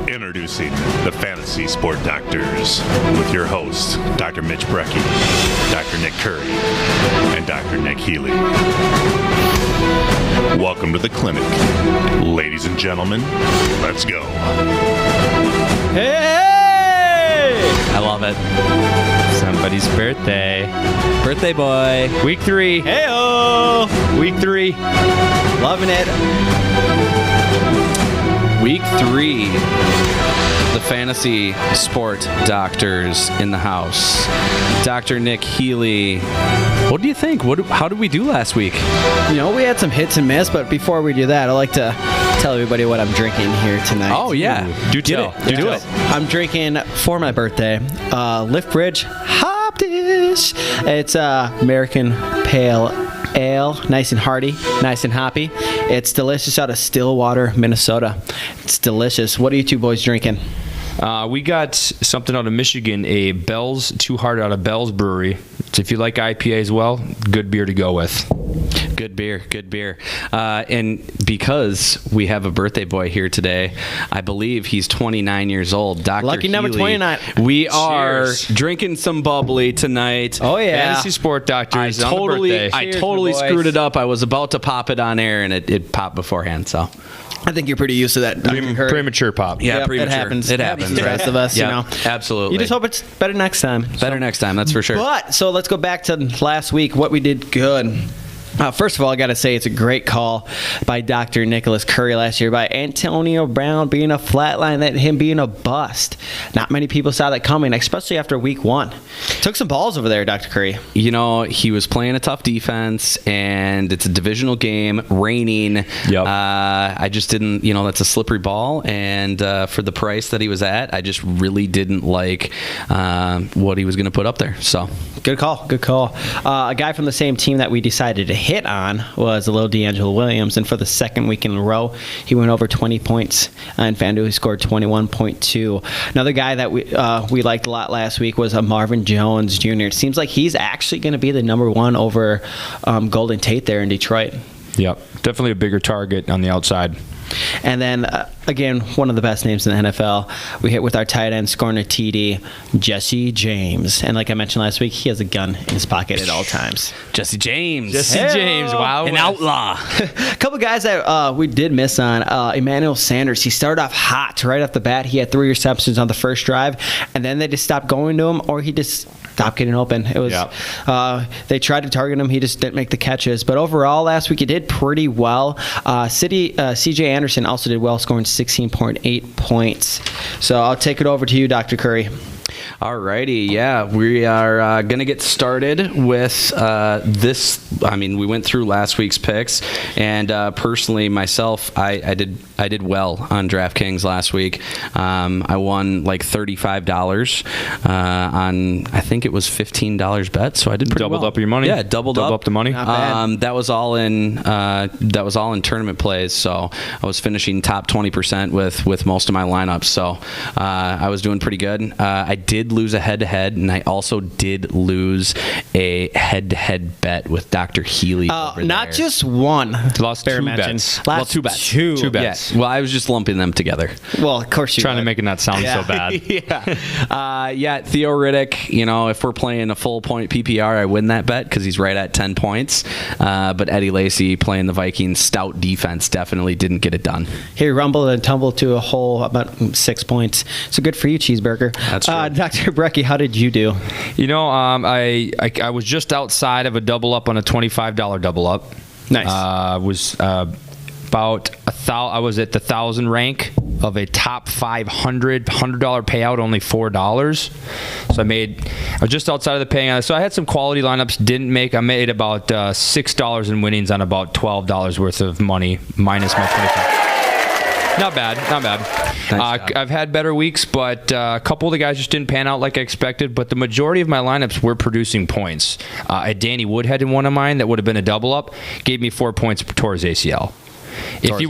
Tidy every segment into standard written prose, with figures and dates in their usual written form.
Introducing the Fantasy Sport Doctors with your hosts, Dr. Mitch Brecky, Dr. Nick Curry, and Dr. Nick Healy. Welcome to the clinic. Ladies and gentlemen, let's go. Hey! I love it. Somebody's birthday. Birthday boy. Week 3. Hey-o! Week 3. Loving it. Week 3. The Fantasy Sport Doctors in the house. Dr. Nick Healy. What do you think? How did we do last week? You know, we had some hits and miss, but before we do that, I'd like to tell everybody what I'm drinking here tonight. Oh, yeah. Do tell. Do it. I'm drinking for my birthday, Lift Bridge Hop Dish. It's American Pale Ale, nice and hearty, nice and hoppy. It's delicious out of Stillwater, Minnesota. It's delicious. What are you two boys drinking? We got something out of Michigan, a Bell's Too Hard out of Bell's Brewery. So if you like IPA as well, good beer to go with. Good beer. And because we have a birthday boy here today, I believe he's 29 years old. Dr. Lucky number Healy, 29. We are Cheers. drinking some bubbly tonight. Oh, yeah. Fantasy Sport Doctors I on the birthday. totally my boys. screwed it up. I was about to pop it on air, and it popped beforehand. So I think you're pretty used to that, Dr. Curry. Premature pop. yeah, Yep, premature. it happens. It happens. to the rest of us, Yeah, you know. absolutely. You just hope it's better next time. Better next time. That's for sure. But, so let's go back to last week, what we did good. First of all, I got to say it's a great call by Dr. Nicholas Curry last year by Antonio Brown being a flatline, that him being a bust. Not many people saw that coming, especially after week 1. Took some balls over there, Dr. Curry. You know, he was playing a tough defense, and it's a divisional game, raining. Yep. I just didn't, that's a slippery ball, and for the price that he was at, I just really didn't like what he was going to put up there. So, Good call. A guy from the same team that we decided to hit on was a little D'Angelo Williams, and for the second week in a row, he went over 20 points. In Fanduel, he scored 21.2. Another guy that we liked a lot last week was Marvin Jones Jr. It seems like he's actually going to be the number 1 over Golden Tate there in Detroit. Yep. Definitely a bigger target on the outside. And then, again, one of the best names in the NFL, we hit with our tight end scoring a TD, Jesse James. And like I mentioned last week, he has a gun in his pocket at all times. Jesse James. James, wow. An outlaw. A couple guys that we did miss on. Emmanuel Sanders, he started off hot right off the bat. He had 3 receptions on the first drive, and then they just stopped going to him, or he just stopped getting open. It was they tried to target him. He just didn't make the catches. But overall, last week he did pretty well. C.J. Anderson also did well, scoring 16.8 points. So I'll take it over to you, Dr. Curry. Alrighty, yeah, we are going to get started with this. I mean, we went through last week's picks, and personally, myself, I did well on DraftKings last week. I won like $35 on, I think it was $15 bet, so I did pretty Doubled well. up your money? Yeah, doubled up the money. Not bad. That was all in tournament plays, so I was finishing top 20% with most of my lineups. So I was doing pretty good. I did lose a head-to-head, and I also did lose a head-to-head bet with Dr. Healy over Not there. just one. Lost Fair 2 mention. bets. Well, 2 bets. Two bets. Yeah. Well, I was just lumping them together. Well, of course you Trying to would. make it not sound so bad. Yeah, Theo Riddick, if we're playing a full point PPR, I win that bet because he's right at 10 points. But Eddie Lacy playing the Vikings' stout defense definitely didn't get it done. He rumbled and tumbled to a hole about 6 points. So good for you, Cheeseburger. That's true. Dr. Brecky, how did you do? I was just outside of a double up on a $25 double up. Nice. Was about I was at the 1,000 rank of a top $500 payout, only $4. So I was just outside of the paying. So I had some quality lineups. Didn't make. I made about $6 in winnings on about $12 worth of money minus my 25. Not bad. Nice I've had better weeks, but a couple of the guys just didn't pan out like I expected. But the majority of my lineups were producing points. Danny Woodhead in one of mine that would have been a double up gave me 4 points towards ACL. If you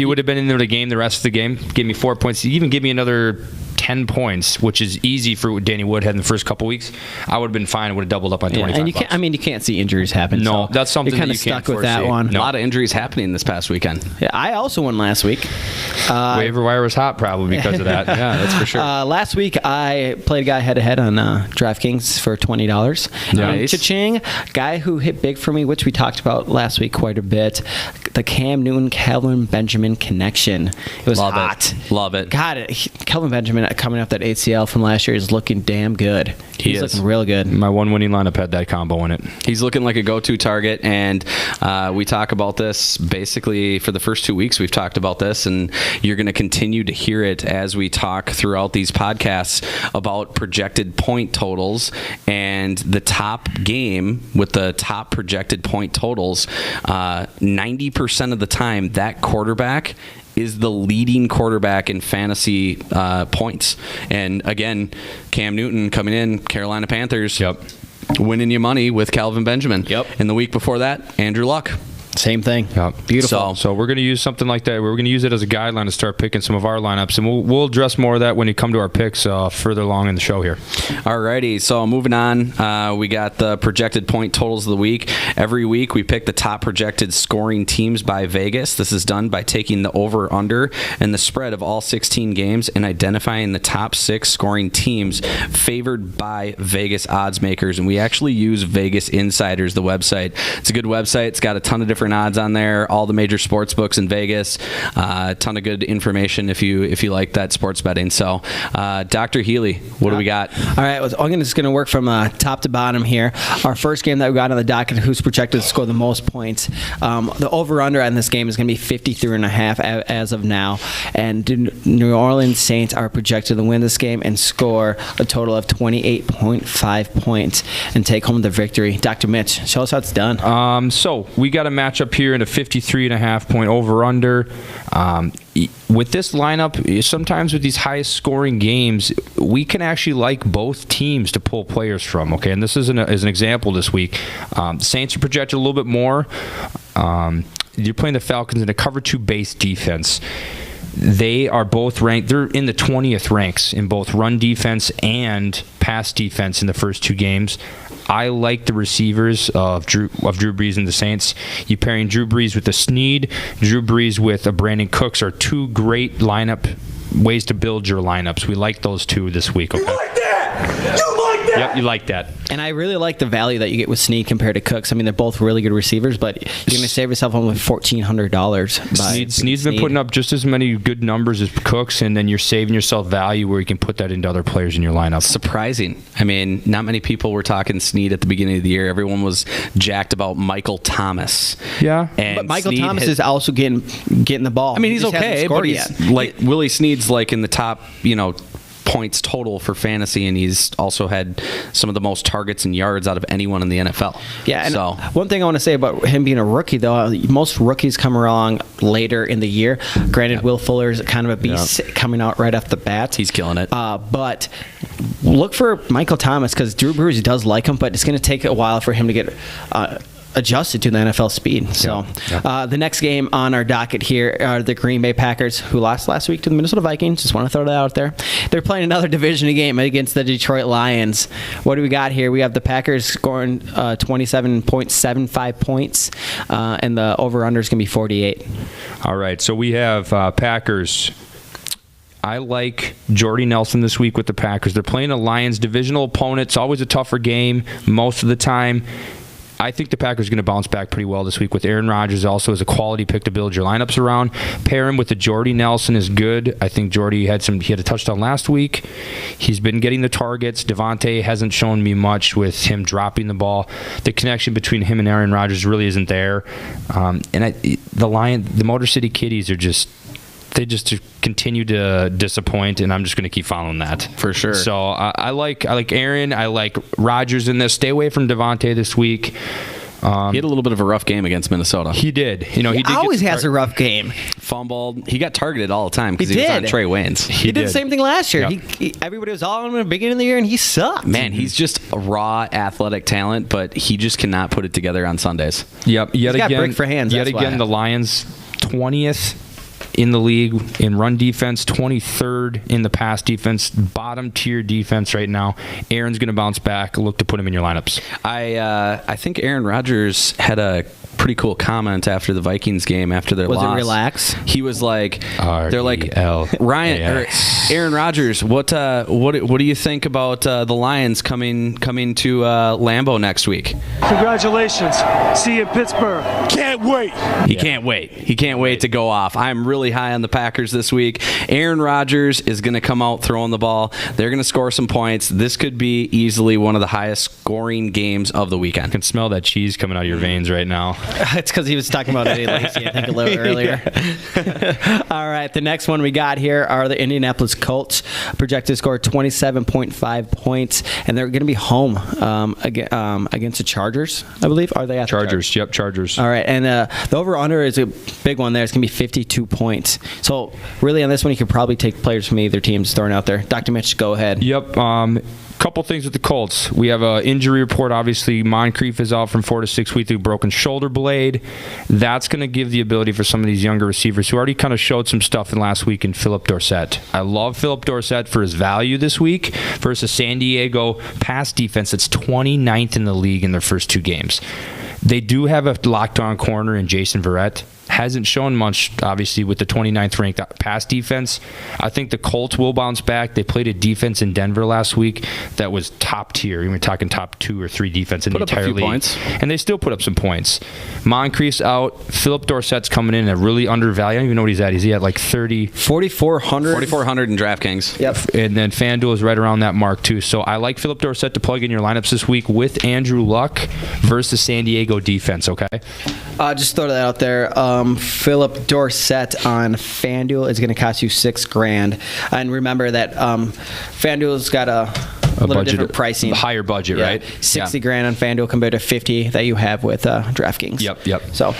would have been in the game the rest of the game, give me 4 points. You even give me another 10 10 points, which is easy for what Danny Wood had in the first couple weeks, I would have been fine. Would have doubled up on 25 and you can't see injuries happen. No, so that's something you're kind that of you can't stuck with that foresee. one. A lot of injuries happening this past weekend. Yeah, I also won last week. Waiver wire was hot probably because of that. Yeah, that's for sure. Last week, I played a guy head-to-head on DraftKings for $20. Nice. Cha-ching. Guy who hit big for me, which we talked about last week quite a bit. The Cam Newton, Kelvin Benjamin connection. It was Love hot. it. Love it. God, Kelvin Benjamin coming off that ACL from last year is looking damn good. He's looking real good. My one winning lineup had that combo in it. He's looking like a go-to target, and we talk about this basically for the first 2 weeks. We've talked about this, and you're going to continue to hear it as we talk throughout these podcasts about projected point totals and the top game with the top projected point totals. 90% of the time, that quarterback is the leading quarterback in fantasy points. And again, Cam Newton coming in, Carolina Panthers, winning you money with Kelvin Benjamin. Yep. And the week before that, Andrew Luck. Same thing. Yep. Beautiful. So we're going to use something like that. We're going to use it as a guideline to start picking some of our lineups, and we'll address more of that when you come to our picks further along in the show here. Alrighty, so moving on, we got the projected point totals of the week. Every week we pick the top projected scoring teams by Vegas. This is done by taking the over/under and the spread of all 16 games and identifying the top 6 scoring teams favored by Vegas odds makers. And we actually use Vegas Insiders, the website. It's a good website. It's got a ton of different odds on there, all the major sports books in Vegas, a ton of good information if you like that sports betting. So Dr. Healy, what do we got? All right, well, I'm just going to work from top to bottom here. Our first game that we got on the docket, who's projected to score the most points. The over-under on this game is going to be 53.5 as of now, and the New Orleans Saints are projected to win this game and score a total of 28.5 points and take home the victory. Dr. Mitch, show us how it's done. So we got a matchup here in a 53.5 point over/under. With this lineup, sometimes with these highest scoring games, we can actually like both teams to pull players from. Okay, and this is an example this week. Saints are projected a little bit more. You're playing the Falcons in a cover 2 base defense. They are both ranked. They're in the 20th ranks in both run defense and pass defense in the first 2 games. I like the receivers of Drew Brees and the Saints. You pairing Drew Brees with a Snead, Drew Brees with a Brandon Cooks are 2 great lineup ways to build your lineups. We like those 2 this week. Okay? You like that? You like that? Yep, you like that. And I really like the value that you get with Snead compared to Cooks. I mean, they're both really good receivers, but you're going to save yourself only $1,400. Snead's been putting up just as many good numbers as Cooks, and then you're saving yourself value where you can put that into other players in your lineup. Surprising. I mean, not many people were talking Snead at the beginning of the year. Everyone was jacked about Michael Thomas. Yeah. And But Michael Snead Thomas is also getting the ball. I mean, he's He just hasn't okay, scored but he's yet. like Willie Snead's like in the top, points total for fantasy, and he's also had some of the most targets and yards out of anyone in the NFL. Yeah, and so one thing I want to say about him being a rookie, though, most rookies come along later in the year. Granted, Will Fuller's kind of a beast coming out right off the bat. he's killing it. But look for Michael Thomas because Drew Brees does like him, but it's going to take a while for him to get adjusted to the NFL speed. So the next game on our docket here are the Green Bay Packers, who lost last week to the Minnesota Vikings. Just want to throw that out there. They're playing another division game against the Detroit Lions. What do we got here? We have the Packers scoring 27.75 points, and the over-under is going to be 48. All right, so we have Packers. I like Jordy Nelson this week with the Packers. They're playing a Lions divisional opponent. It's always a tougher game most of the time. I think the Packers are going to bounce back pretty well this week with Aaron Rodgers also as a quality pick to build your lineups around. Pair him with the Jordy Nelson is good. I think Jordy had a touchdown last week. He's been getting the targets. Devontae hasn't shown me much with him dropping the ball. The connection between him and Aaron Rodgers really isn't there. The Motor City Kitties are just continue to disappoint, and I'm just going to keep following that for sure. So I like Aaron. I like Rodgers in this. Stay away from Devontae this week. He had a little bit of a rough game against Minnesota. He did. He always has a rough game. Fumbled. He got targeted all the time because He he was did. on Trey Waynes. He did the same thing last year. Yep. Everybody was all on him at the beginning of the year, and he sucked. Man, he's just a raw athletic talent, but he just cannot put it together on Sundays. Yep. He's got brick for hands, Yet that's again, why. the Lions 20th in the league in run defense, 23rd in the pass defense, bottom tier defense right now. Aaron's going to bounce back. Look to put him in your lineups. I think Aaron Rodgers had a pretty cool comment after the Vikings game after their loss. Was it relax? He was like, they're like, Ryan or Aaron Rodgers, what do you think about the Lions coming to Lambeau next week? Congratulations. See you in Pittsburgh. Can't wait. He can't wait. He can't wait to go off. I'm really high on the Packers this week. Aaron Rodgers is going to come out throwing the ball. They're going to score some points. This could be easily one of the highest scoring games of the weekend. I can smell that cheese coming out of your veins right now. It's because he was talking about Eddie Lacy, I think, a little earlier. All right, the next one we got here are the Indianapolis Colts. Projected score 27.5 points, and they're going to be home against the Chargers, I believe. Are they at Chargers? Yep, Chargers. All right, and the over-under is a big one there. It's going to be 52 points. So really on this one, you could probably take players from either teams thrown out there. Dr. Mitch, go ahead. Yep. Couple things with the Colts. We have an injury report. Obviously, Moncrief is out from 4 to 6 weeks with a broken shoulder blade. That's going to give the ability for some of these younger receivers who already kind of showed some stuff in last week in Philip Dorsett. I love Philip Dorsett for his value this week versus San Diego pass defense that's 29th in the league in their first 2 games. They do have a lockdown corner in Jason Verrett. Hasn't shown much, obviously, with the 29th ranked pass defense. I think the Colts will bounce back. They played a defense in Denver last week that was top tier. We're talking top 2 or 3 defense in the entire league. Points. And they still put up some points. Moncrief's out. Philip Dorsett's coming in at really undervalued. I don't even know what he's at. Is he at like 30? 4,400. 4,400 in DraftKings. Yep. And then Fanduel is right around that mark, too. So I like Philip Dorsett to plug in your lineups this week with Andrew Luck versus San Diego defense, okay? Just throw that out there. Philip Dorsett on FanDuel is going to cost you $6,000, and remember that FanDuel's got a little budget, different pricing, higher budget, yeah, right? $60,000 on FanDuel compared to $50,000 that you have with DraftKings. Yep. So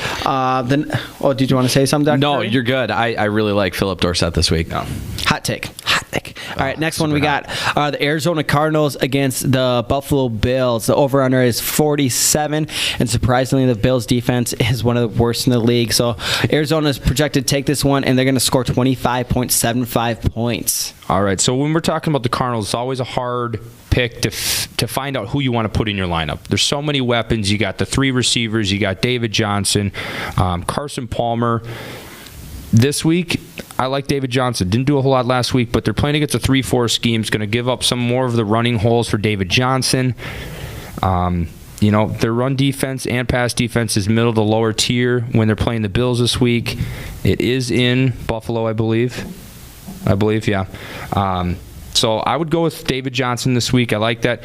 then, did you want to say something, Dr. No, Curry? you're good. I really like Philip Dorsett this week. No. Hot take. All right, next one we got the Arizona Cardinals against the Buffalo Bills. The over-under is 47, and surprisingly, the Bills' defense is one of the worst in the league. So Arizona is projected to take this one, and they're going to score 25.75 points. All right, so when we're talking about the Cardinals, it's always a hard pick to find out who you want to put in your lineup. There's so many weapons. You got the 3 receivers. You got David Johnson, Carson Palmer. This week, I like David Johnson. Didn't do a whole lot last week, but they're playing against a 3-4 scheme. It's going to give up some more of the running holes for David Johnson. Their run defense and pass defense is middle to lower tier when they're playing the Bills this week. It is in Buffalo, I believe, yeah. So I would go with David Johnson this week. I like that.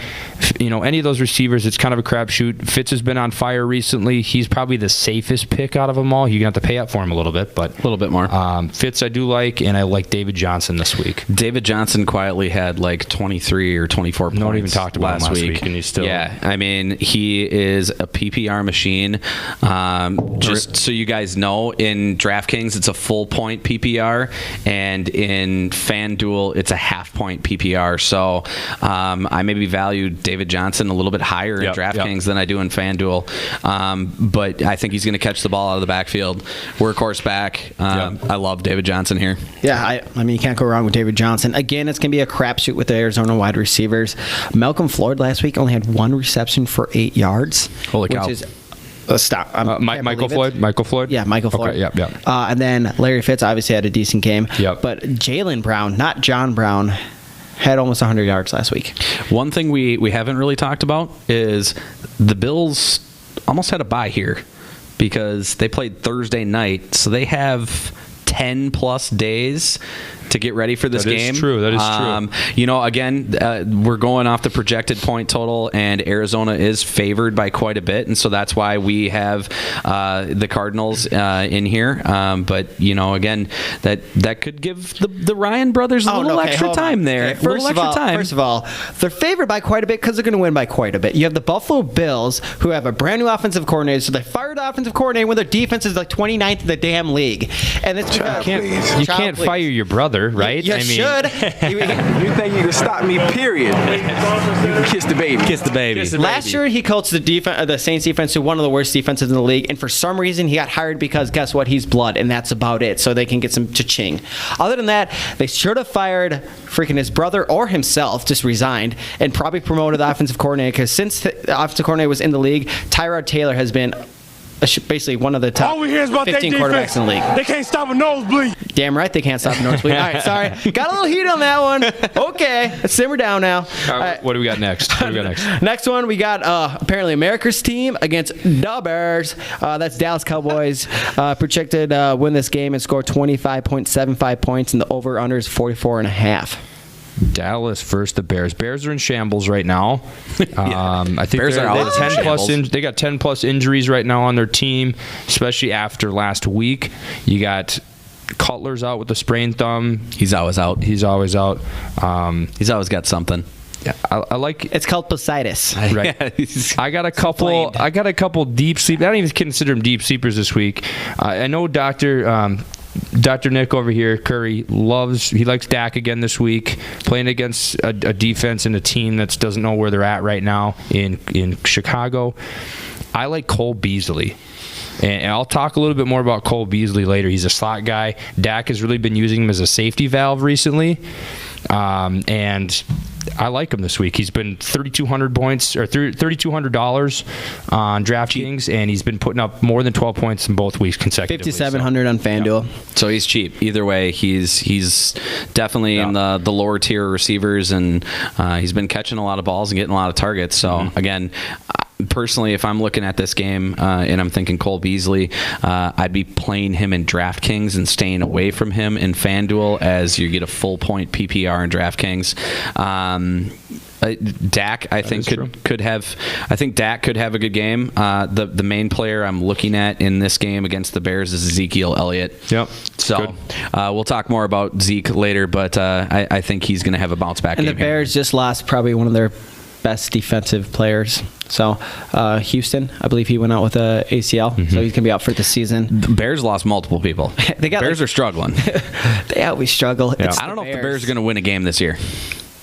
Any of those receivers, it's kind of a crapshoot. Fitz has been on fire recently. He's probably the safest pick out of them all. You're going to have to pay up for him a little bit, but a little bit more. Fitz I do like, and I like David Johnson this week. David Johnson quietly had like 23 or 24 points. Not even talked about him last week, and he's still. Yeah, I mean, he is a PPR machine. Just so you guys know, in DraftKings, it's a full point PPR, and in FanDuel, it's a half point PPR. So I maybe value David Johnson a little bit higher in DraftKings than I do in FanDuel. But I think he's going to catch the ball out of the backfield. Workhorse back. I love David Johnson here. Yeah, I mean, you can't go wrong with David Johnson. Again, it's going to be a crapshoot with the Arizona wide receivers. Malcolm Floyd last week only had 1 reception for 8 yards. Holy cow. Which is stop. Michael Floyd? Yeah, Michael Floyd. Okay, yep. And then Larry Fitz obviously had a decent game. Yep. But Jaylen Brown, not John Brown, had almost 100 yards last week. One thing we haven't really talked about is the Bills almost had a bye here because they played Thursday night, so they have 10 plus days to get ready for this game. That is true. Again, we're going off the projected point total, and Arizona is favored by quite a bit, and so that's why we have the Cardinals in here. But again, that could give the Ryan brothers a little extra time there. Okay. First of all, they're favored by quite a bit because they're going to win by quite a bit. You have the Buffalo Bills, who have a brand new offensive coordinator, so they fired the offensive coordinator when their defense is like 29th in the damn league, and it's you can't fire your brother. brother, right? You should. You think you can stop me, period. You can kiss the baby. Kiss the baby. Last year, he coached the Saints defense to one of the worst defenses in the league, and for some reason, he got hired because guess what? He's blood, and that's about it. So they can get some cha-ching. Other than that, they should have fired freaking his brother or himself, just resigned, and probably promoted the offensive coordinator, because since the offensive coordinator was in the league, Tyrod Taylor has been basically one of the top All we hear is about 15 their defense. quarterbacks in the league. They can't stop a nosebleed. Damn right they can't stop a nosebleed. All right, sorry. Got a little heat on that one. Okay, let's simmer down now. All right, what do we got next? Next one, we got apparently America's team against the Bears. That's Dallas Cowboys. Projected win this game and score 25.75 points, and the over-under is 44.5. Dallas versus the Bears. Bears are in shambles right now. I think Bears are always in shambles. They got 10 plus injuries right now on their team, especially after last week. You got Cutler's out with a sprained thumb. He's always out. He's always out. He's always got something. Yeah, I like. It's called Positis. Right. Yeah, I got a couple. I got a couple deep sleep. I don't even consider them deep sleepers this week. I know Dr. Nick over here, Curry, he likes Dak again this week, playing against a defense and a team that doesn't know where they're at right now in Chicago. I like Cole Beasley. And I'll talk a little bit more about Cole Beasley later. He's a slot guy. Dak has really been using him as a safety valve recently. And I like him this week. He's been 3,200 points or $3,200 on DraftKings, and he's been putting up more than 12 points in both weeks consecutively. 5,700 on FanDuel. So he's cheap. Either way, he's definitely in the lower tier receivers, and he's been catching a lot of balls and getting a lot of targets. So again, personally, if I'm looking at this game and I'm thinking Cole Beasley, I'd be playing him in DraftKings and staying away from him in FanDuel, as you get a full point PPR in DraftKings. Dak, I think could have. I think Dak could have a good game. The main player I'm looking at in this game against the Bears is Ezekiel Elliott. Yep. So we'll talk more about Zeke later, but I think he's going to have a bounce back game. And the Bears just lost probably one of their best defensive players. So Houston, I believe he went out with a ACL, so he's going to be out for the season. The Bears lost multiple people. Bears are struggling. They always struggle. Yeah. I don't know if the Bears are going to win a game this year.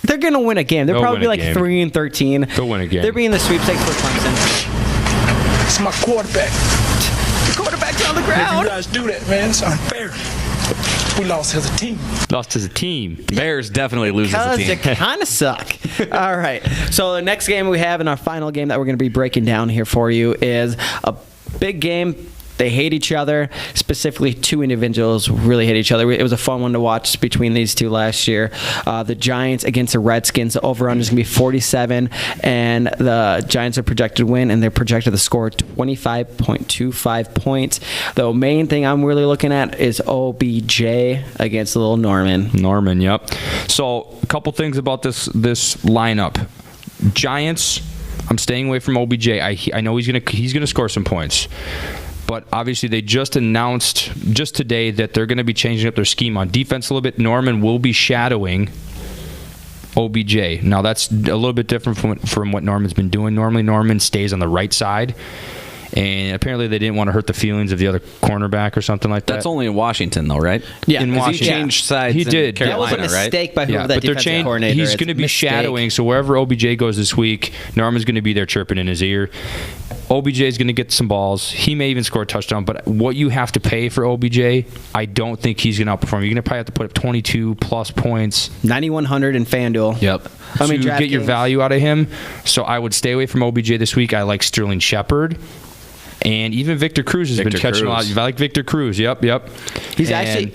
They're going to win a game. They'll probably win be a like game. 3-13. They'll win a game. They're being the sweepstakes for Clemson. It's my quarterback. The quarterback's on the If ground. you guys do that, man, it's unfair. We lost as a team. Lost as a team. The Bears definitely lose as a Because you team. kind of suck. All right. So the next game we have in our final game that we're going to be breaking down here for you is a big game. They hate each other. Specifically, two individuals really hate each other. It was a fun one to watch between these two last year. The Giants against the Redskins. The over-under is going to be 47, and the Giants are projected to win, and they're projected to score 25.25 points. The main thing I'm really looking at is OBJ against little Norman. Norman, yep. So a couple things about this lineup. Giants, I'm staying away from OBJ. I know he's gonna score some points. But obviously, they just announced just today that they're going to be changing up their scheme on defense a little bit. Norman will be shadowing OBJ. Now, that's a little bit different from what Norman's been doing. Normally, Norman stays on the right side. And apparently, they didn't want to hurt the feelings of the other cornerback or something like that. That's only in Washington, though, right? Yeah, in Washington. He changed sides. He in did. Carolina, That was a mistake by whoever that but they're defensive coordinator he's is. going to be Mistake. shadowing, so wherever OBJ goes this week, Norman's going to be there chirping in his ear. OBJ is going to get some balls. He may even score a touchdown, but what you have to pay for OBJ, I don't think he's going to outperform. You're going to probably have to put up 22-plus points. 9,100 in FanDuel. Yep. To get your value out of him. So I would stay away from OBJ this week. I like Sterling Shepard. And even Victor Cruz has been catching a lot. I like Victor Cruz. Yep. He's actually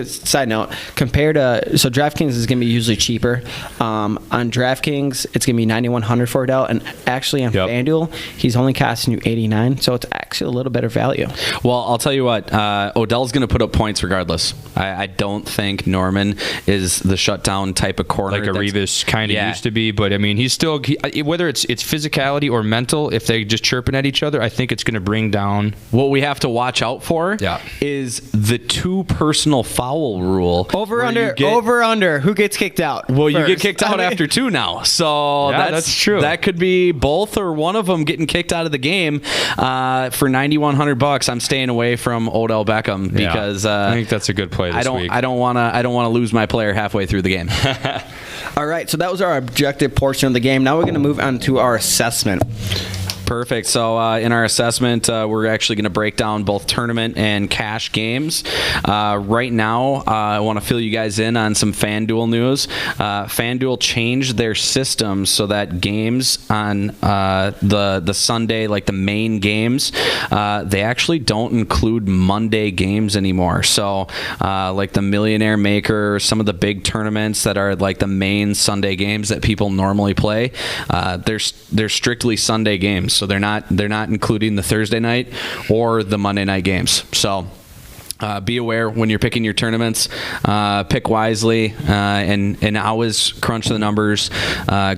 side note, compared to DraftKings is going to be usually cheaper. On DraftKings, it's going to be 9,100 for Odell, and actually on FanDuel, he's only costing you 89, so it's actually a little better value. Well, I'll tell you what, Odell's going to put up points regardless. I don't think Norman is the shutdown type of corner like Revis kind of used to be, but I mean, he's still whether it's physicality or mental. If they're just chirping at each other, I think it's going to bring down. What we have to watch out for is the 2 personal foul rule. Over under. Who gets kicked out? Well, you get kicked out after 2 now. So that's true. That could be both or one of them getting kicked out of the game. For $9,100, I'm staying away from Odell Beckham because I think that's a good play this week. I don't want to lose my player halfway through the game. All right, so that was our objective portion of the game. Now we're going to move on to our assessment. Perfect. So in our assessment, we're actually going to break down both tournament and cash games. Right now, I want to fill you guys in on some Fanduel news. Fanduel changed their system so that games on the Sunday, like the main games, they actually don't include Monday games anymore. So like the Millionaire Maker, some of the big tournaments that are like the main Sunday games that people normally play, they're strictly Sunday games. So they're not including the Thursday night or the Monday night games. So be aware when you're picking your tournaments. Pick wisely and always crunch the numbers.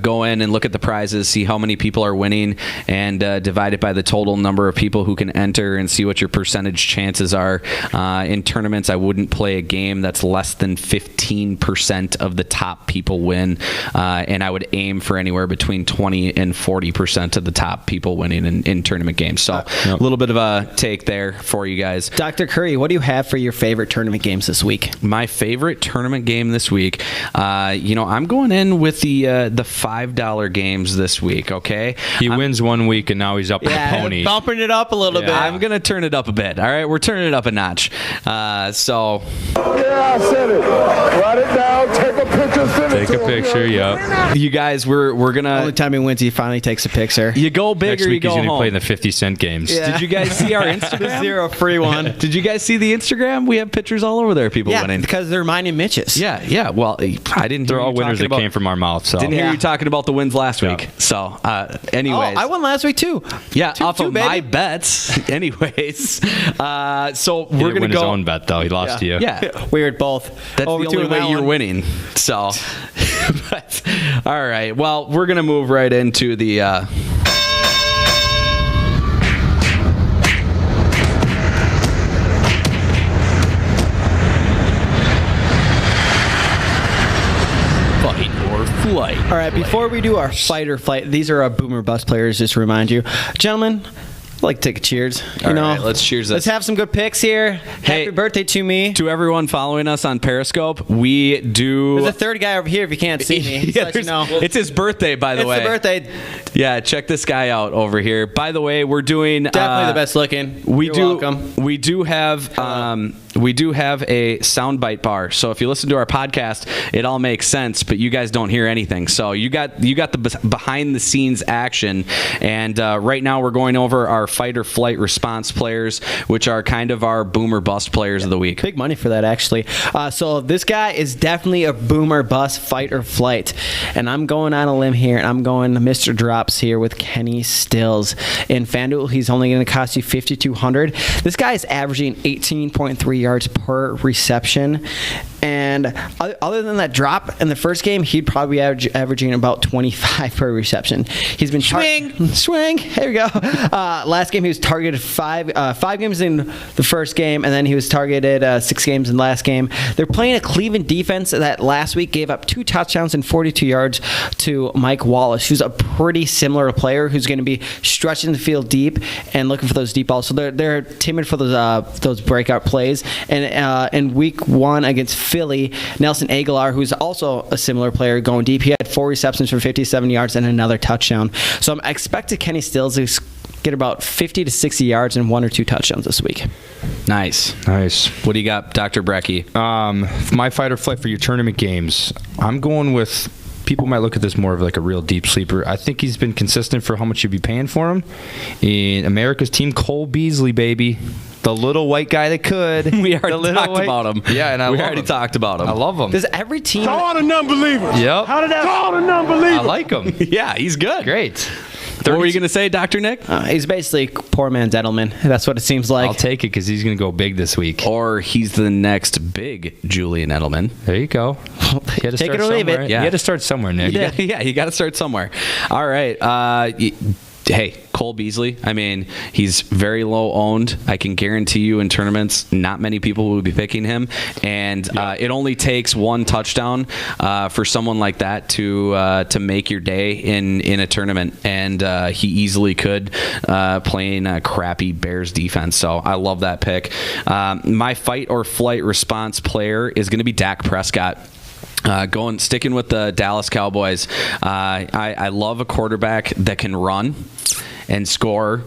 Go in and look at the prizes, see how many people are winning, and divide it by the total number of people who can enter and see what your percentage chances are. In tournaments, I wouldn't play a game that's less than 15% of the top people win, and I would aim for anywhere between 20 and 40% of the top people winning in tournament games. So a little bit of a take there for you guys. Dr. Curry, what do you have for your favorite tournament games this week? My favorite tournament game this week, I'm going in with the $5 games this week. Okay, he wins one week and now he's up in the pony, bumping it up a little bit. I'm gonna turn it up a bit. All right, we're turning it up a notch. I said it. Write it down. Take a picture. Send it to him. Picture. Yep. You guys, we're gonna. Only time he wins, he finally takes a picture. You go big Next or you week go he's gonna home. play in the 50-cent games. Yeah. Did you guys see our Instagram? The 0 free one. Did you guys see the Instagram? We have pictures all over there. People winning. because they're mine and Mitch's. Yeah. Well, I didn't. They're hear all you winners talking that about, came from our mouth. So Didn't hear you talking about the wins last week. So, anyways, I won last week too. Yeah, Two, off of baby. my bets. Anyways, so he we're didn't gonna win go. his own bet though. He lost to you. Yeah, Weird both. that's Over the two only in way that you're one. winning. So, but, all right. Well, we're gonna move right into the. Flight. All right, before we do our fight or flight, these are our boomer bust players, just to remind you. Gentlemen, I'd like to take a cheers. All right, let's cheers this. Let's have some good picks here. Hey, Happy birthday to me. To everyone following us on Periscope, we do. There's a third guy over here if you can't see me. Just Yeah, let you know. it's his birthday, by the way. It's the birthday. Yeah, check this guy out over here. By the way, we're doing Definitely the best looking. You're welcome. We do have a soundbite bar. So if you listen to our podcast, it all makes sense, but you guys don't hear anything. So you got the behind the scenes action. And right now we're going over our fight or flight response players, which are kind of our boomer bust players of the week. Big money for that, actually. So this guy is definitely a boomer bust fight or flight. And I'm going on a limb here, and I'm going Mr. Drops here with Kenny Stills. In FanDuel, he's only going to cost you $5,200. This guy is averaging 18.3 yards per reception. And other than that drop in the first game, he'd probably be averaging about 25 per reception. He's been swing. There we go. Last game he was targeted five games in the first game, and then he was targeted 6 games in the last game. They're playing a Cleveland defense that last week gave up 2 touchdowns and 42 yards to Mike Wallace, who's a pretty similar player who's going to be stretching the field deep and looking for those deep balls. So they're timid for those breakout plays. And in week 1 against Philly, Nelson Aguilar, who's also a similar player going deep, he had 4 receptions for 57 yards and another touchdown. So I'm expecting Kenny Stills to get about 50 to 60 yards and 1 or 2 touchdowns this week. Nice. What do you got, Dr. Brecky? My fight or flight for your tournament games, I'm going with. People might look at this more of like a real deep sleeper. I think he's been consistent for how much you'd be paying for him. In America's team, Cole Beasley, baby. The little white guy that could. We already talked about him. Yeah, and we already talked about him. I love him. Does every team... Call the non-believers. Yep. How did that call the non-believers? I like him. Yeah, he's good. Great. What were you going to say, Dr. Nick? he's basically poor man's Edelman. That's what it seems like. I'll take it because he's going to go big this week. Or he's the next big Julian Edelman. There you go. You Take it or leave it. Yeah. You had to start somewhere, Nick. Yeah, you got to start somewhere. All right. hey, Cole Beasley, I mean, he's very low owned. I can guarantee you in tournaments, not many people will be picking him. And it only takes one touchdown for someone like that to make your day in a tournament. And he easily could playing a crappy Bears defense. So I love that pick. My fight or flight response player is going to be Dak Prescott. Sticking with the Dallas Cowboys. I love a quarterback that can run and score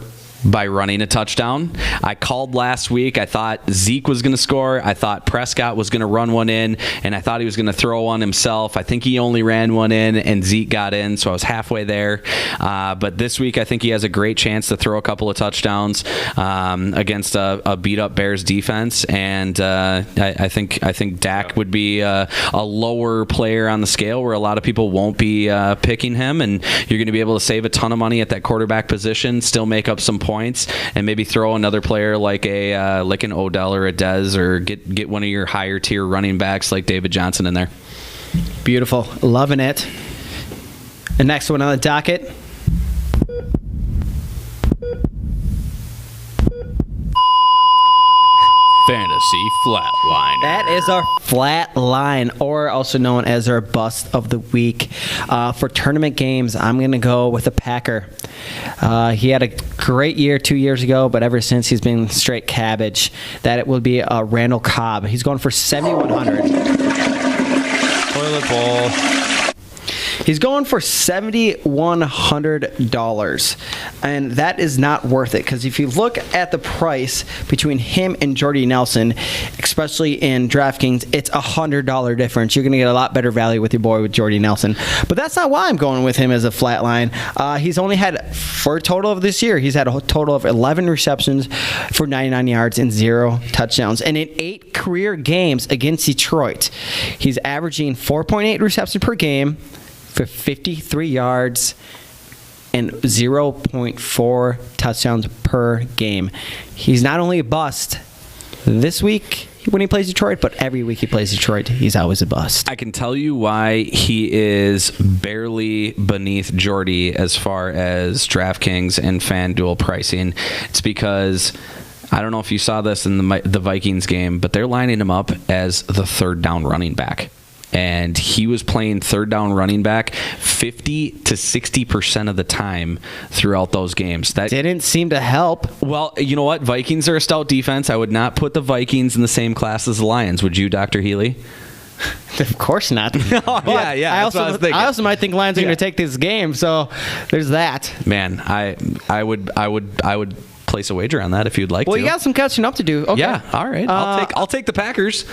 by running a touchdown. I called last week. I thought Zeke was going to score. I thought Prescott was going to run one in, and I thought he was going to throw one himself. I think he only ran one in, and Zeke got in, so I was halfway there. But this week, I think he has a great chance to throw a couple of touchdowns against a beat-up Bears defense, and I think Dak would be a lower player on the scale where a lot of people won't be picking him, and you're going to be able to save a ton of money at that quarterback position, still make up some points, and maybe throw another player like an Odell or a Dez, or get one of your higher tier running backs like David Johnson in there. Beautiful. Loving it. The next one on the docket. Fantasy Flatliner. That is our flat line, or also known as our bust of the week. For tournament games, I'm going to go with a Packer. He had a great year 2 years ago, but ever since he's been straight cabbage. That it will be Randall Cobb. He's going for $7,100. Toilet bowl. He's going for $7,100, and that is not worth it, because if you look at the price between him and Jordy Nelson, especially in DraftKings, it's $100 difference. You're going to get a lot better value with your boy with Jordy Nelson, but that's not why I'm going with him as a flat line. He's only had, for a total of this year, he's had a total of 11 receptions for 99 yards and 0 touchdowns, and in 8 career games against Detroit, he's averaging 4.8 receptions per game for 53 yards and 0.4 touchdowns per game. He's not only a bust this week when he plays Detroit, but every week he plays Detroit, he's always a bust. I can tell you why he is barely beneath Jordy as far as DraftKings and FanDuel pricing. It's because, I don't know if you saw this in the Vikings game, but they're lining him up as the third down running back. And he was playing third down running back 50 to 60% of the time throughout those games. That didn't seem to help. Well, you know what? Vikings are a stout defense. I would not put the Vikings in the same class as the Lions. Would you, Dr. Healy? Of course not. Yeah. I also might think Lions are going to take this game. So there's that. Man, I would place a wager on that if you'd like to. Well, you got some catching up to do. Okay. Yeah, all right. I'll take the Packers.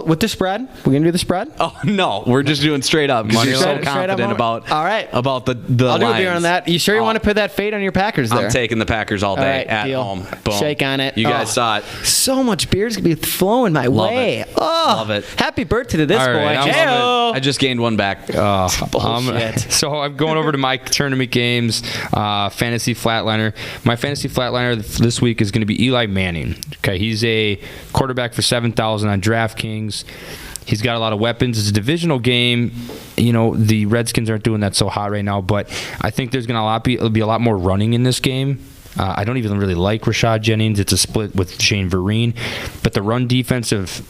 With the spread? We're going to do the spread? Oh, no. We're just doing straight up because you're so confident about the I'll do a beer on that. You sure you want to put that fade on your Packers there? I'm taking the Packers all day at home. Boom. Shake on it. You guys saw it. So much beer's going to be flowing my way. Love it. Happy birthday to this boy. I just gained one back. Bullshit. So I'm going over to my tournament games, fantasy flatliner. My fantasy flatliner this week is going to be Eli Manning. Okay, he's a quarterback for $7,000 on DraftKings. He's got a lot of weapons. It's a divisional game. You know, the Redskins aren't doing that so hot right now, but I think there's going to be a lot more running in this game. I don't even really like Rashad Jennings. It's a split with Shane Vereen, but the run defense of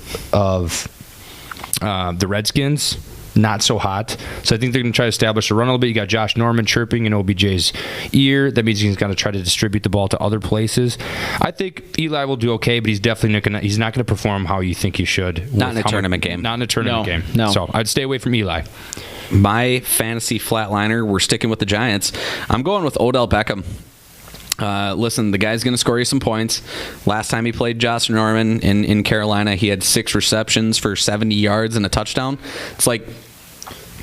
the Redskins, not so hot. So I think they're going to try to establish a run a little bit. You got Josh Norman chirping in OBJ's ear. That means he's going to try to distribute the ball to other places. I think Eli will do okay, but he's definitely not going to perform how you think he should. Not in a tournament game. Not in a tournament game. No. So I'd stay away from Eli. My fantasy flatliner, we're sticking with the Giants. I'm going with Odell Beckham. Listen, the guy's going to score you some points. Last time he played Josh Norman in Carolina, he had 6 receptions for 70 yards and a touchdown. It's like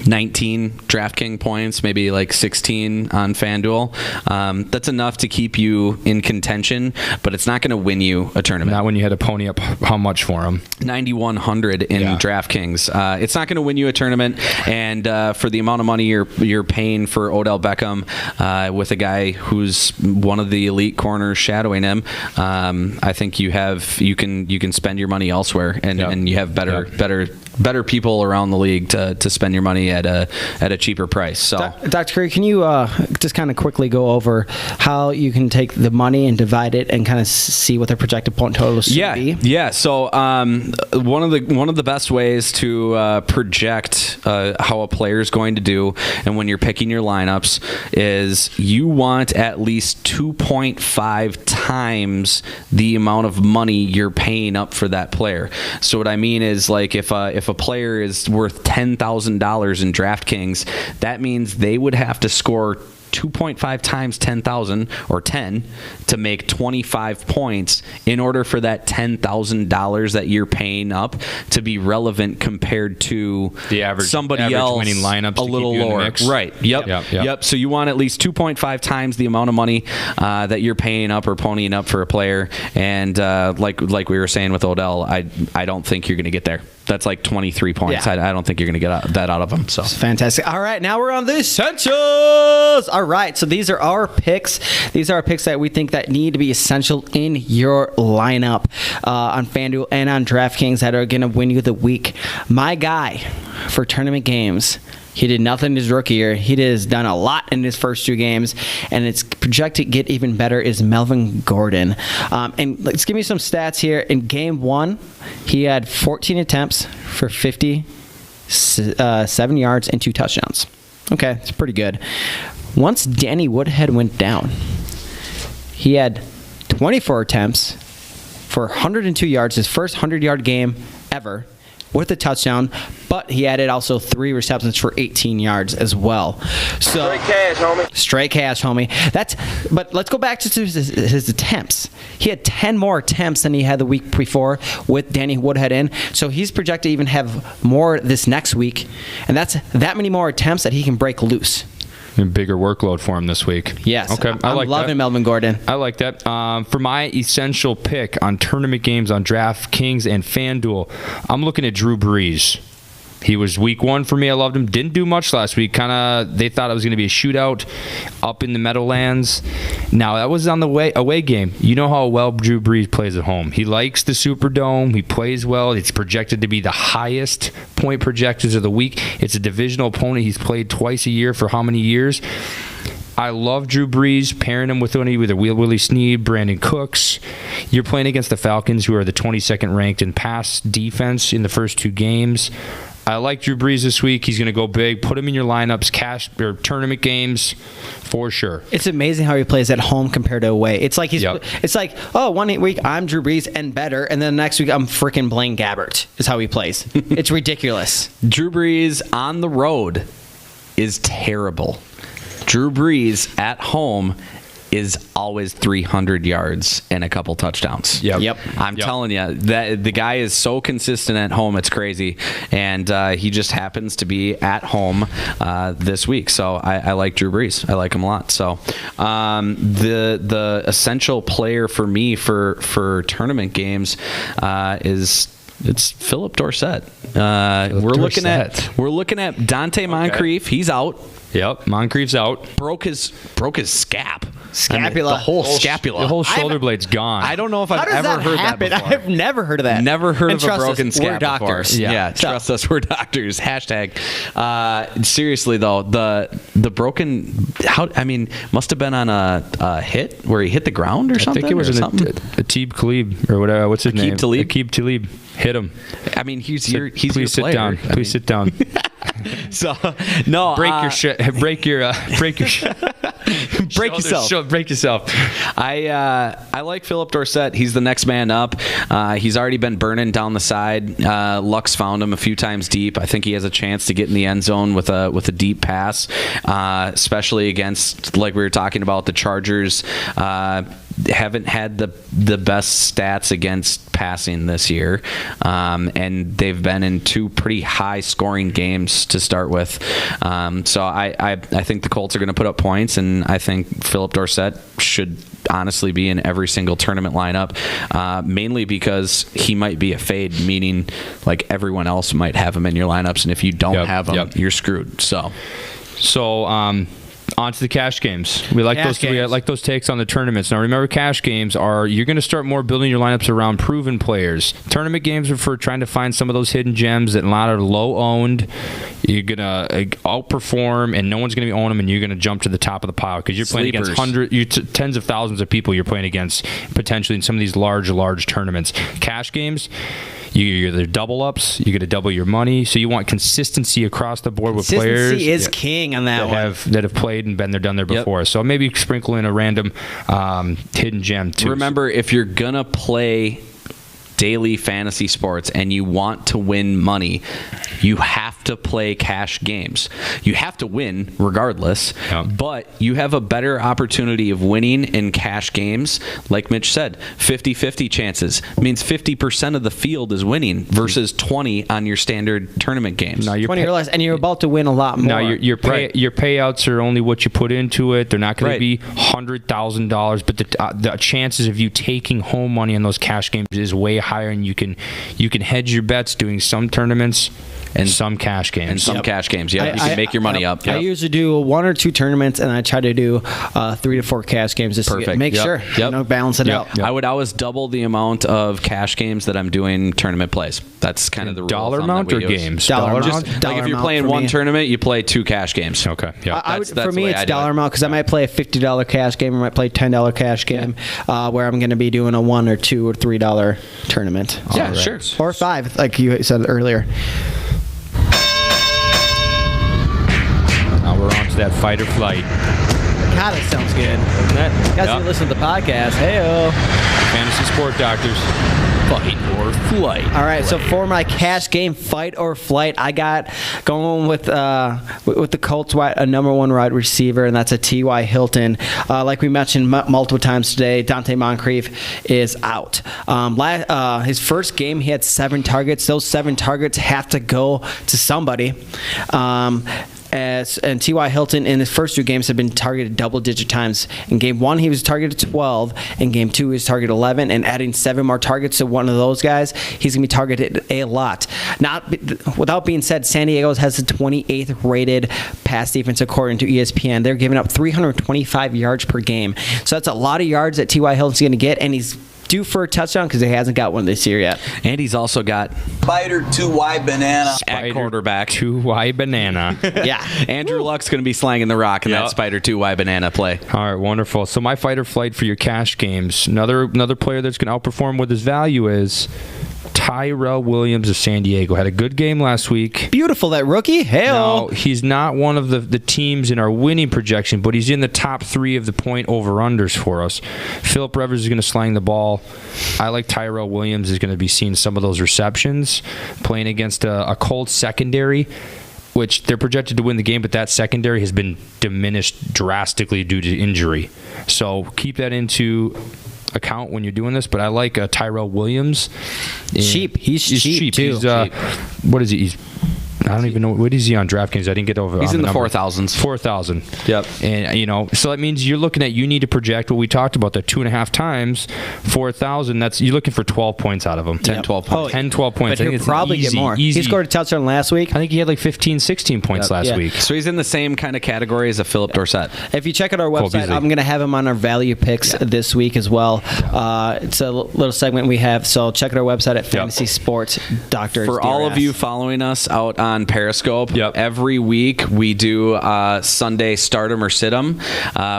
19 DraftKings points, maybe like 16 on FanDuel. That's enough to keep you in contention, but it's not going to win you a tournament. Not when you had to pony up how much for him? 9,100 in DraftKings. It's not going to win you a tournament, and for the amount of money you're paying for Odell Beckham, with a guy who's one of the elite corners shadowing him, I think you can spend your money elsewhere, and you have better people around the league to spend your money money at a cheaper price. So, Dr. Curry, can you just kind of quickly go over how you can take the money and divide it and kind of see what their projected point totals should be? Yeah. So one of the best ways to project how a player is going to do, and when you're picking your lineups, is you want at least 2.5 times the amount of money you're paying up for that player. So what I mean is, like, if a player is worth $10,000 in DraftKings, that means they would have to score 2.5 times 10,000 or 10 to make 25 points in order for that $10,000 that you're paying up to be relevant compared to the average else winning lineups a little lower. Right. Yep. So you want at least 2.5 times the amount of money that you're paying up or ponying up for a player. And like we were saying with Odell, I don't think you're going to get there. That's like 23 points. Yeah. I don't think you're going to get that out of them. So it's fantastic. All right, now we're on the essentials. All right, so these are our picks. These are our picks that we think that need to be essential in your lineup on Fanduel and on DraftKings that are going to win you the week. My guy for tournament games, he did nothing in his rookie year. He has done a lot in his first 2 games, and it's projected to get even better, is Melvin Gordon. And let's give me some stats here. In game 1, he had 14 attempts for 57 yards and 2 touchdowns. Okay, it's pretty good. Once Danny Woodhead went down, he had 24 attempts for 102 yards, his first 100-yard game ever, with a touchdown, but he added also 3 receptions for 18 yards as well. So Straight cash, homie. Straight cash, homie. But let's go back to his attempts. He had 10 more attempts than he had the week before with Danny Woodhead in. So he's projected to even have more this next week, and that's that many more attempts that he can break loose. A bigger workload for him this week. Yes. Okay. I'm loving Melvin Gordon. I like that. For my essential pick on tournament games on DraftKings and FanDuel, I'm looking at Drew Brees. He was week 1 for me. I loved him. Didn't do much last week. They thought it was going to be a shootout up in the Meadowlands. Now, that was on the away game. You know how well Drew Brees plays at home. He likes the Superdome. He plays well. It's projected to be the highest point projectors of the week. It's a divisional opponent. He's played twice a year for how many years? I love Drew Brees, pairing him with either Willie Snead, Brandon Cooks. You're playing against the Falcons, who are the 22nd ranked in pass defense in the first 2 games. I like Drew Brees this week. He's going to go big. Put him in your lineups, cash or tournament games, for sure. It's amazing how he plays at home compared to away. It's like It's like, oh, 1 week I'm Drew Brees and better, and then the next week I'm freaking Blaine Gabbert. Is how he plays. It's ridiculous. Drew Brees on the road is terrible. Drew Brees at home is always 300 yards and a couple touchdowns. Yep. I'm telling you, that the guy is so consistent at home, it's crazy. And he just happens to be at home this week. So I like Drew Brees. I like him a lot. So the essential player for me for tournament games it's Philip Dorsett. We're looking at Donte Moncrief. He's out. Yep, Moncrief's out. Broke his scap. Scapula. I mean, the whole scapula. The whole shoulder blade's gone. I don't know if I've ever heard that before. I've never heard of that. Never heard of a broken us, scap we're doctors. before. Yeah, trust us, we're doctors. Hashtag. Seriously though, the broken. Must have been on a hit where he hit the ground or something. I think it was Aqib Talib or whatever. What's his name? Aqib Talib hit him. I mean, he's please your sit player. down. Please sit down. So no, break yourself. Break yourself. I like Philip Dorsett. He's the next man up. He's already been burning down the side. Luck's found him a few times deep. I think he has a chance to get in the end zone with a deep pass, especially against, like we were talking about, the Chargers. Haven't had the best stats against passing this year, and they've been in 2 pretty high scoring games to start with. So I think the Colts are going to put up points, and I think Philip Dorsett should honestly be in every single tournament lineup, mainly because he might be a fade, meaning like everyone else might have him in your lineups, and if you don't have him, you're screwed. So On to the cash games. We like those takes on the tournaments. Now remember, cash games you're going to start more building your lineups around proven players. Tournament games are for trying to find some of those hidden gems that a lot are low owned. You're going to outperform, and no one's going to be owning them, and you're going to jump to the top of the pile because you're playing against tens of thousands of people you're playing against potentially in some of these large tournaments. Cash games, you're either double ups, you get to double your money, so you want consistency across the board with players. Consistency is king on that one. That have played and been there, done there before. Yep. So maybe sprinkle in a random hidden gem too. Remember, if you're gonna play daily fantasy sports and you want to win money, you have to play cash games. You have to win regardless, but you have a better opportunity of winning in cash games. Like Mitch said, 50-50 chances means 50% of the field is winning versus 20 on your standard tournament games. Now you're 20 or less, and you're about to win a lot more. Now your payouts are only what you put into it. They're not going to be $100,000, but the chances of you taking home money on those cash games is way higher, and you can hedge your bets doing some tournaments and some cash games. You can make your money up. I usually do 1 or 2 tournaments, and I try to do 3 to 4 cash games just to make sure balance it out. I would always double the amount of cash games that I'm doing tournament plays. That's kind of the dollar amount or games. Dollar amount. Like if you're playing one tournament, you play 2 cash games. Okay. Yeah. For me, it's dollar amount because I might play a $50 cash game, or might play a $10 cash game, where I'm going to be doing a $1 or $2 or $3 tournament. Yeah, sure. Or 5, like you said earlier. Now we're on to that fight or flight. God, it sounds good. Doesn't it? You guys can listen to the podcast. Hey-o. Fantasy Sport Doctors. Fight or flight. All right, so for my cash game, fight or flight, I got going with the Colts a number 1 wide receiver, and that's a T.Y. Hilton. Like we mentioned multiple times today, Donte Moncrief is out. His first game, he had 7 targets. Those 7 targets have to go to somebody. And T.Y. Hilton in his first 2 games have been targeted double-digit times. In Game 1, he was targeted 12. In Game 2, he was targeted 11. And adding 7 more targets to one of those guys, he's going to be targeted a lot. Without being said, San Diego has the 28th rated pass defense according to ESPN. They're giving up 325 yards per game. So that's a lot of yards that T.Y. Hilton's going to get, and he's due for a touchdown because he hasn't got one this year yet. And he's also got Spider 2Y banana at quarterback. 2Y banana. Yeah. Andrew Luck's going to be slanging the rock in that Spider 2Y banana play. All right, wonderful. So my fight or flight for your cash games. Another player that's going to outperform what his value is. Tyrell Williams of San Diego had a good game last week. Beautiful, that rookie. Now, he's not one of the teams in our winning projection, but he's in the top 3 of the point over-unders for us. Phillip Rivers is going to slang the ball. I like Tyrell Williams is going to be seeing some of those receptions, playing against a Colts secondary, which they're projected to win the game, but that secondary has been diminished drastically due to injury. So keep that into account when you're doing this, but I like Tyrell Williams. Cheap. He's cheap too. What is he? I don't even know. What is he on DraftKings? I didn't get over. He's in the 4,000s. 4,000. Yep. And so that means you're looking at, you need to project what we talked about, the 2.5 times 4,000. That's, you're looking for 12 points out of him. 10, 12 points. 10, 12 points. But he'll probably get more. He scored a touchdown last week. I think he had like 15, 16 points last week. So he's in the same kind of category as a Phillip Dorsett. If you check out our website, I'm going to have him on our value picks this week as well. It's a little segment we have, so check out our website at Fantasy Sports Doctors. For all of you following us out on Periscope, every week we do Sunday Start 'em or Sit 'em.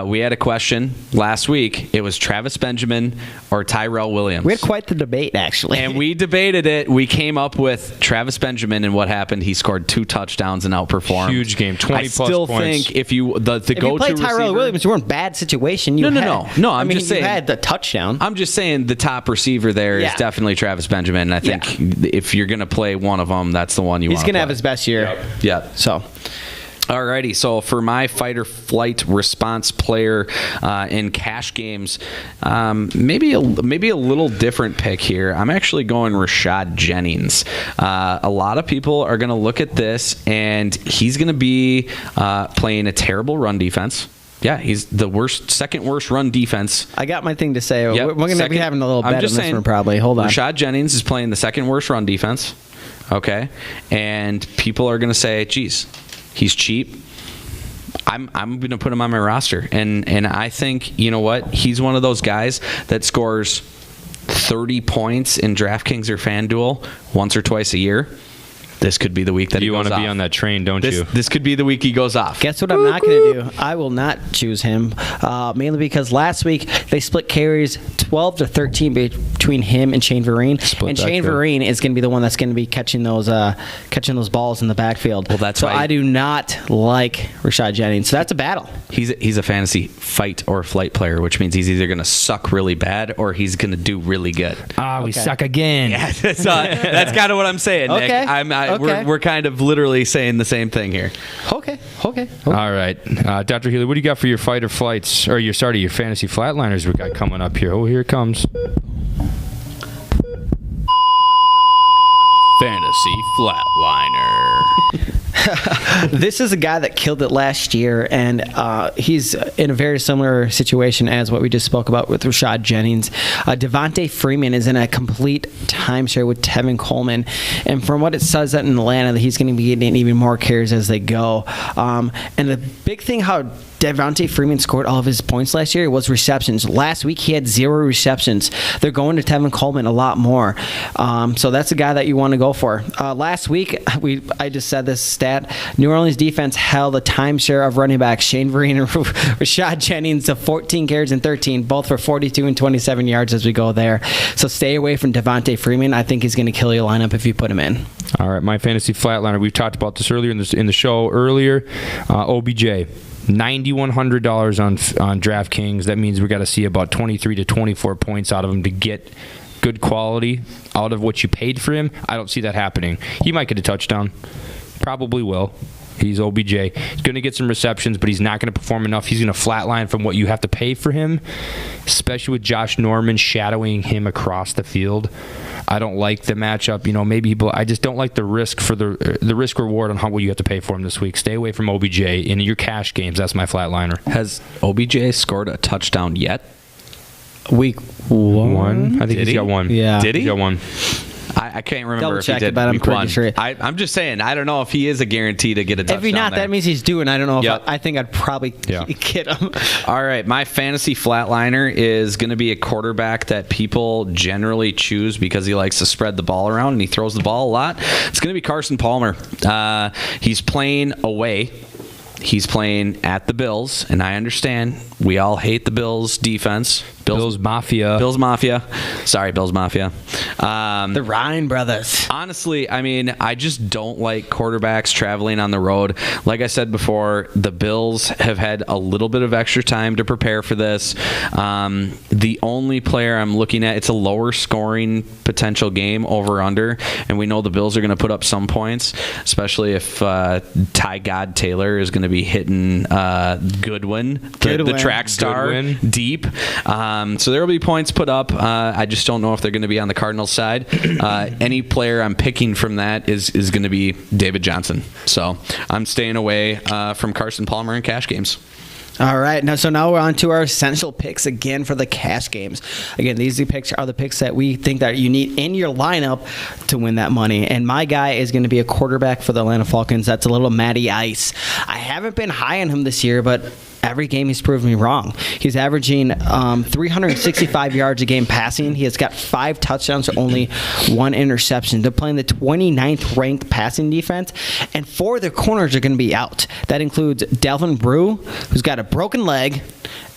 We had a question last week. It was Travis Benjamin or Tyrell Williams. We had quite the debate, actually. And we debated it. We came up with Travis Benjamin, and what happened? He scored 2 touchdowns and outperformed. Huge game, 20 plus points. I still think if you the if go-to you play Tyrell receiver, Williams, you were in a bad situation. No. I'm just saying you had the touchdown. I'm just saying the top receiver there is definitely Travis Benjamin. I think if you're going to play one of them, that's the one you want to play. He's going to have his best year. Yeah. So. Alrighty, so for my fight or flight response player in cash games, maybe a little different pick here. I'm actually going Rashad Jennings. A lot of people are going to look at this, and he's going to be playing a terrible run defense. Yeah, he's the second worst run defense. I got my thing to say. We're going to be having a little bet on this one probably. Hold on. Rashad Jennings is playing the second worst run defense. Okay, and people are going to say, geez, he's cheap. I'm going to put him on my roster. And I think, you know what? He's one of those guys that scores 30 points in DraftKings or Fanduel once or twice a year. This could be the week that he goes off. You want to be on that train, don't you? This could be the week he goes off. Guess what I'm not going to do? I will not choose him, mainly because last week they split carries 12 to 13 between him and Shane Vereen. And Shane Vereen is going to be the one that's going to be catching those balls in the backfield. Well, that's so why I do not like Rashad Jennings. So that's a battle. He's a fantasy fight or flight player, which means he's either going to suck really bad or he's going to do really good. We suck again. Yeah, that's kind of what I'm saying, Nick. Okay. We're kind of literally saying the same thing here. Okay. All right. Dr. Healy, what do you got for your fight or flights, or your fantasy flatliners we got coming up here? Oh, here it comes. Fantasy Flatliner. This is a guy that killed it last year, and he's in a very similar situation as what we just spoke about with Rashad Jennings. Devonta Freeman is in a complete timeshare with Tevin Coleman, and from what it says that in Atlanta, that he's going to be getting even more carries as they go. And the big thing how Devonta Freeman scored all of his points last year was receptions. Last week he had 0 receptions. They're going to Tevin Coleman a lot more. So that's a guy that you want to go for. Last week, I just said this stat, New Orleans defense held a timeshare of running backs, Shane Vereen and Rashad Jennings, to 14 carries and 13, both for 42 and 27 yards as we go there. So stay away from Devonta Freeman. I think he's going to kill your lineup if you put him in. All right, my fantasy flatliner. We've talked about this earlier in the show earlier. OBJ. $9,100 on DraftKings. That means we got to see about 23 to 24 points out of him to get good quality out of what you paid for him. I don't see that happening. He might get a touchdown. Probably will. He's OBJ. He's going to get some receptions, but he's not going to perform enough. He's going to flatline from what you have to pay for him, especially with Josh Norman shadowing him across the field. I don't like the matchup. I just don't like the risk for the risk reward on what you have to pay for him this week. Stay away from OBJ in your cash games. That's my flatliner. Has OBJ scored a touchdown yet? Week 1? I think he's got one. Yeah. Did he? He got one. I can't remember if he Double-check did it, but I'm week pretty 1. sure. I'm just saying, I don't know if he is a guarantee to get a touchdown. If he's not, there. that means he's doing. I don't know. Yep. I think I'd probably get him. All right, my fantasy flatliner is going to be a quarterback that people generally choose because he likes to spread the ball around and he throws the ball a lot. It's going to be Carson Palmer. He's playing away. He's playing at the Bills, and I understand we all hate the Bills defense. Bills Mafia. Sorry, Bills Mafia. The Ryan brothers. Honestly, I just don't like quarterbacks traveling on the road. Like I said before, the Bills have had a little bit of extra time to prepare for this. The only player I'm looking at, it's a lower scoring potential game, over under, and we know the Bills are going to put up some points, especially if Ty God Taylor is going to be hitting Goodwin, the track star, deep. So there will be points put up. I just don't know if they're going to be on the Cardinals side. Any player I'm picking from that is going to be David Johnson. So I'm staying away from Carson Palmer in cash games. All right. Now we're on to our essential picks again for the cash games. Again, these picks are the picks that we think that you need in your lineup to win that money. And my guy is going to be a quarterback for the Atlanta Falcons. That's a little Matty Ice. I haven't been high on him this year, but every game he's proved me wrong. He's averaging 365 yards a game passing. He has got 5 touchdowns to only 1 interception. They're playing the 29th ranked passing defense, and 4 of their corners are going to be out. That includes Delvin Brew, who's got a broken leg,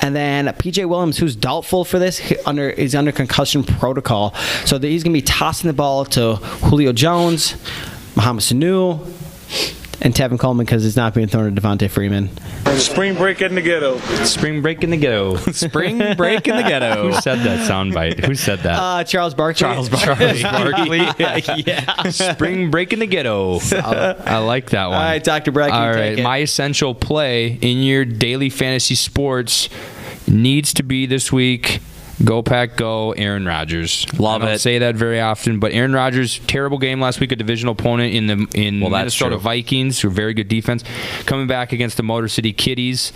and then P.J. Williams, who's doubtful for this, is under concussion protocol. So he's going to be tossing the ball to Julio Jones, Mohamed Sanu, and Tevin Coleman because it's not being thrown to Devonta Freeman. Spring break in the ghetto. Spring break in the ghetto. Spring break in the ghetto. Who said that soundbite? Who said that? Charles Barkley. Charles Barkley. Yeah. Spring break in the ghetto. I like that one. All right, Dr. Breck. All right, my essential play in your daily fantasy sports needs to be this week. Go Pack Go, Aaron Rodgers. Love it. I don't say that very often, but Aaron Rodgers, terrible game last week, a divisional opponent in Minnesota Vikings, who are very good defense, coming back against the Motor City Kitties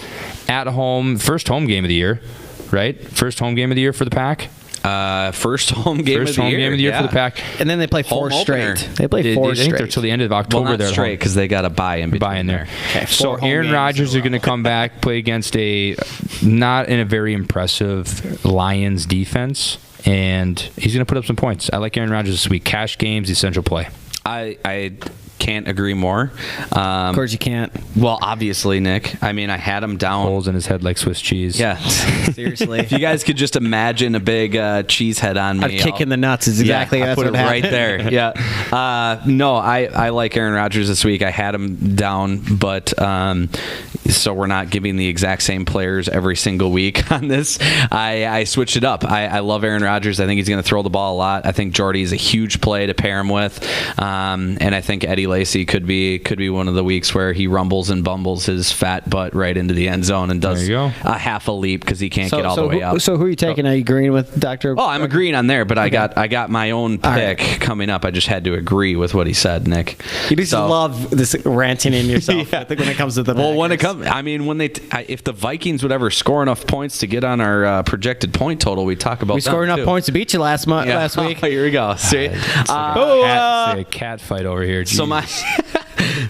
at home, first home game of the year, right? First home game of the year for the Pack. First home game of the year for the Pack. And then they play four Home straight. opener. They play four I think straight. they're till the end of October. Well, not they're straight because they got a bye in between there. Okay, So home Aaron games Rodgers in a are going to come back, play against a not in a very impressive Lions defense, and he's going to put up some points. I like Aaron Rodgers this week. Cash games, essential play. I can't agree more. Of course you can't. Well, obviously, Nick. I mean, I had him down. Holes in his head like Swiss cheese. Yeah. Seriously. If you guys could just imagine a big cheese head on me. I'd kick in the nuts is exactly I that's put it what right happened. there. Yeah. No, I like Aaron Rodgers this week. I had him down, but so we're not giving the exact same players every single week on this. I switched it up. I love Aaron Rodgers. I think he's going to throw the ball a lot. I think Jordy is a huge play to pair him with, and I think Eddie Lacy could be one of the weeks where he rumbles and bumbles his fat butt right into the end zone and does a half a leap because he can't get all the way up. So who are you taking? Are you agreeing with Dr.? Oh, I'm agreeing on there, but I got my own pick coming up. I just had to agree with what he said, Nick. You just love this ranting in yourself. I think when it comes to the well, when it Packers. comes, I mean, when if the Vikings would ever score enough points to get on our projected point total, we talk about. We scored enough points to beat you last week. Here we go. See, It's like a cat fight over here. Jeez.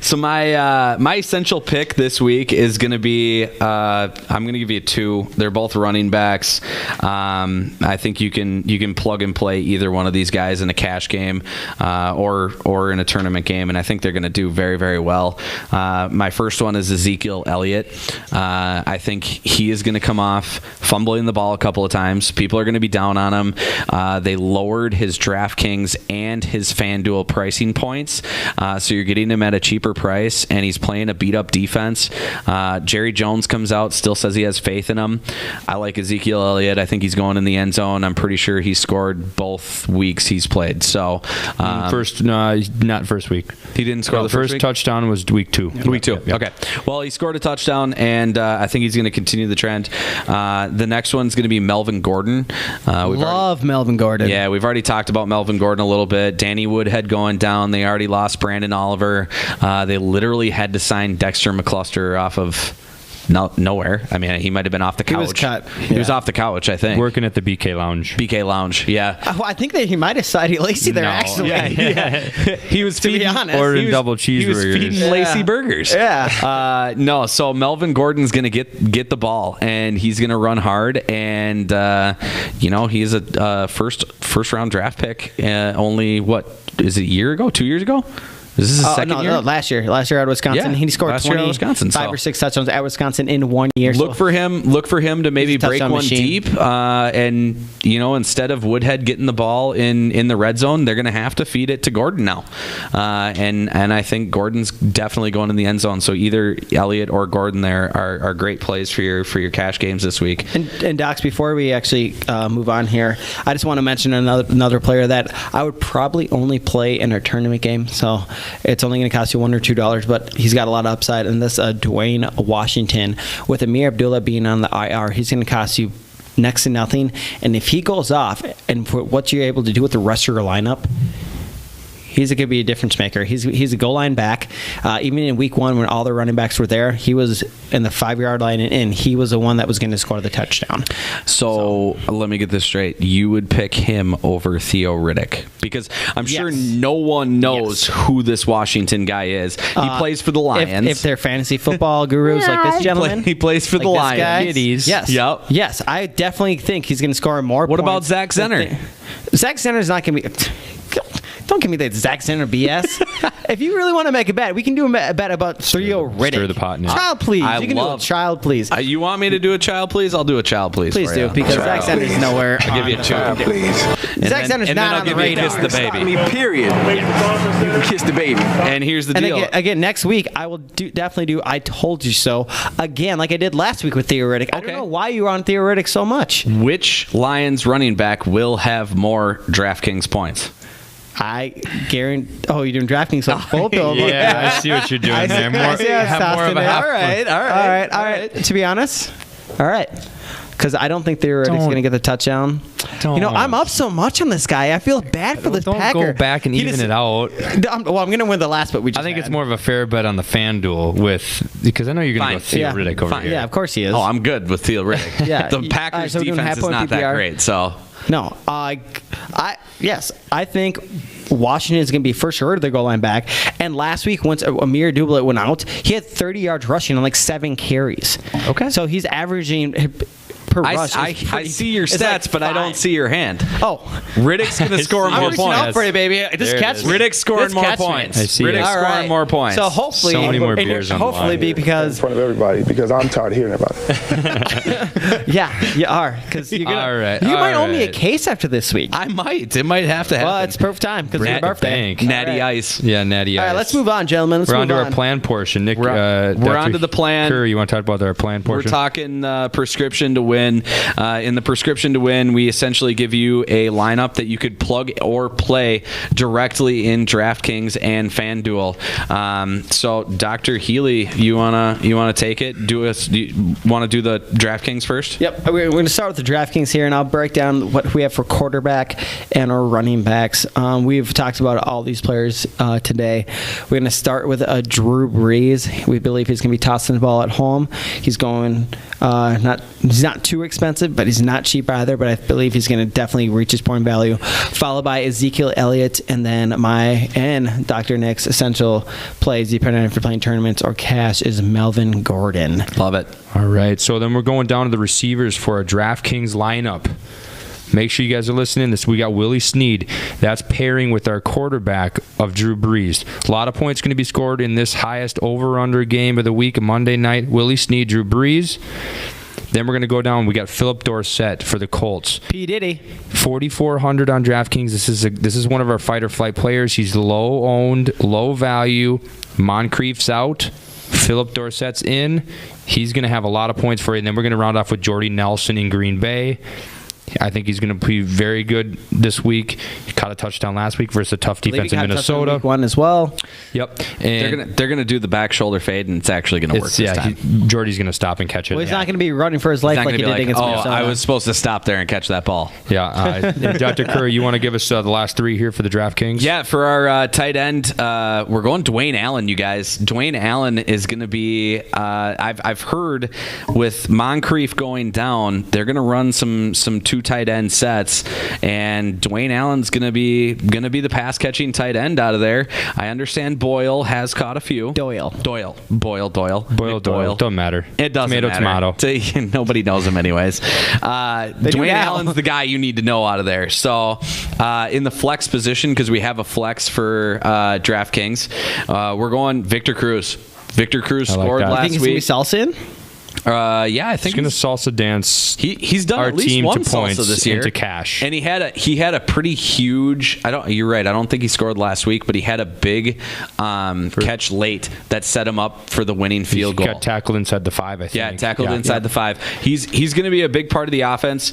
So my essential pick this week is going to be I'm going to give you two. They're both running backs. I think you can plug and play either one of these guys in a cash game or in a tournament game, and I think they're going to do very, very well. My first one is Ezekiel Elliott. I think he is going to come off fumbling the ball a couple of times. People are going to be down on him. They lowered his DraftKings and his Fanduel pricing points, so you're getting him at a cheaper price, and he's playing a beat-up defense. Jerry Jones comes out, still says he has faith in him. I like Ezekiel Elliott. I think he's going in the end zone. I'm pretty sure he scored both weeks he's played. So not first week. He didn't score the first week? touchdown was week 2. Week 2. Yep. Okay. Well, he scored a touchdown, and I think he's going to continue the trend. The next one's going to be Melvin Gordon. Love Melvin Gordon. Yeah, we've already talked about Melvin Gordon a little bit. Danny Woodhead going down. They already lost Brandon Oliver. They literally had to sign Dexter McCluster off of nowhere. I mean, he might have been off the couch. He was cut. He was off the couch, I think. Working at the BK Lounge. BK Lounge, yeah. I think that he might have sided Lacey there, actually. Yeah. He was To be honest. Ordering double cheeseburgers. He was feeding Lacey burgers. Yeah. No, so Melvin Gordon's going to get the ball, and he's going to run hard, and he's a first round draft pick. Only what is it, a year ago, 2 years ago? Is this his second year? No, last year at Wisconsin. Yeah, He scored last year at 20, Wisconsin, 5 or 6 touchdowns at Wisconsin in 1 year. Look for him to maybe He's a break touchdown one machine. deep, and instead of Woodhead getting the ball in the red zone, they're going to have to feed it to Gordon now, and I think Gordon's definitely going in the end zone. So either Elliott or Gordon there are great plays for your cash games this week. And Docs, before we actually move on here, I just want to mention another player that I would probably only play in a tournament game. So it's only going to cost you $1 or $2, but he's got a lot of upside. And this Dwayne Washington, with Amir Abdullah being on the IR, he's going to cost you next to nothing. And if he goes off, and for what you're able to do with the rest of your lineup, he's going to be a difference maker. He's a goal line back. Even in week 1, when all the running backs were there, he was in the 5-yard line, and he was the one that was going to score the touchdown. So let me get this straight. You would pick him over Theo Riddick, because I'm sure no one knows who this Washington guy is. He plays for the Lions. If they're fantasy football gurus like this gentleman. He plays for the like Lions. Yes. Yep. Yes, I definitely think he's going to score more What points. about Zach Zenner? Zach Zenner's not going to be... Don't give me that Zach Zenner BS. If you really want to make a bet, we can do a bet about Theo Riddick. Stir the pot now. Child, please. I You can do a love- child, please. You want me to do a child please? I'll do a child please. Please for do, you. because Zach Zenner's nowhere. I'll give you a 2. Please. Zach Zenner's and then not I'll on the give you a radar. kiss the Stop baby. me, period. You can kiss the baby. And here's the And deal. again, next week, I will definitely do I Told You So again, like I did last week with Theo Riddick. I don't know why you were on Theo Riddick so much. Which Lions running back will have more DraftKings points? I guarantee. Oh, you're doing DraftKings on both of them. Yeah, I see what you're doing there. I see how it's have more of tossing a it. half. All right. To be honest, all right. because I don't think Reddick's going to get the touchdown. I'm up so much on this guy. I feel bad for this Packer. Don't go back and even it out. I'm going to win the last bet we just I think it's more of a fair bet on the FanDuel because I know you're going to go Theo Riddick over here. Yeah, of course he is. Oh, I'm good with Theo Riddick. Yeah. The Packers defense is not that great, so. No, I think Washington is going to be for sure the goal line back. And last week, once Amir Dublet went out, he had 30 yards rushing on like 7 carries. Okay. So he's averaging per rush. I see your stats, but I don't see your hand. Oh. Riddick's going to score more points. Out for you, baby. Just catch me. Riddick's scoring more points. I see Riddick's scoring more points. So hopefully, so many more beers on the line. Hopefully be because... In front of everybody, because I'm tired of hearing about it. Yeah, you are. Because you're gonna, all right, you might owe me a case after this week. I might. It might have to happen. Well, it's perfect time because it's your birthday. Natty Ice. Yeah, Natty Ice. All right, let's move on, gentlemen. We're on to our plan portion. Nick, we're on to the plan. Curry, you want to talk about our plan portion? We're talking prescription to win. In the prescription to win, we essentially give you a lineup that you could plug or play directly in DraftKings and FanDuel. So, Dr. Healy, you wanna take it? Do you want to do the DraftKings first? Yep, we're going to start with the DraftKings here, and I'll break down what we have for quarterback and our running backs. We've talked about all these players today. We're going to start with Drew Brees. We believe he's going to be tossing the ball at home. He's going he's not too expensive, but he's not cheap either. But I believe he's going to definitely reach his point value. Followed by Ezekiel Elliott, and then Dr. Nick's essential plays, depending on if you're playing tournaments or cash, is Melvin Gordon. Love it. All right, so then we're going down to the receivers for our DraftKings lineup. Make sure you guys are listening to this. We got Willie Snead. That's pairing with our quarterback of Drew Brees. A lot of points going to be scored in this highest over-under game of the week, Monday night. Willie Snead, Drew Brees. Then we're going to go down. We got Philip Dorsett for the Colts. P. Diddy. 4,400 on DraftKings. This is one of our fight or flight players. He's low owned, low value. Moncrief's out. Philip Dorsett's in. He's going to have a lot of points for you. And then we're going to round off with Jordy Nelson in Green Bay. I think he's going to be very good this week. He caught a touchdown last week versus a tough defense in Minnesota. Week 1 as well. Yep. And they're gonna do the back shoulder fade, and it's actually going to work this time. Jordy's going to stop and catch it. Well, he's not going to be running for his life like he did against Minnesota. I was supposed to stop there and catch that ball. Yeah. Dr. Curry, you want to give us the last 3 here for the DraftKings? Yeah, for our tight end, we're going Dwayne Allen, you guys. Dwayne Allen is going to be. I've heard with Moncrief going down, they're going to run some 2 tight end sets, and Dwayne Allen's going to be the pass catching tight end out of there. I understand Boyle has caught a few. Boyle. Don't matter. It doesn't matter. Tomato. Nobody knows him anyways. Dwayne Allen's the guy you need to know out of there. So in the flex position, because we have a flex for DraftKings, we're going Victor Cruz. Victor Cruz scored last week. You think he's going to be Salsa in? Yeah, I think he's going to salsa dance. He's done our at least team one to points salsa this year into cash, and he had a pretty huge. You're right. I don't think he scored last week, but he had a big catch late that set him up for the winning field goal. Got tackled inside the 5. I think. Yeah, tackled inside the 5. He's going to be a big part of the offense.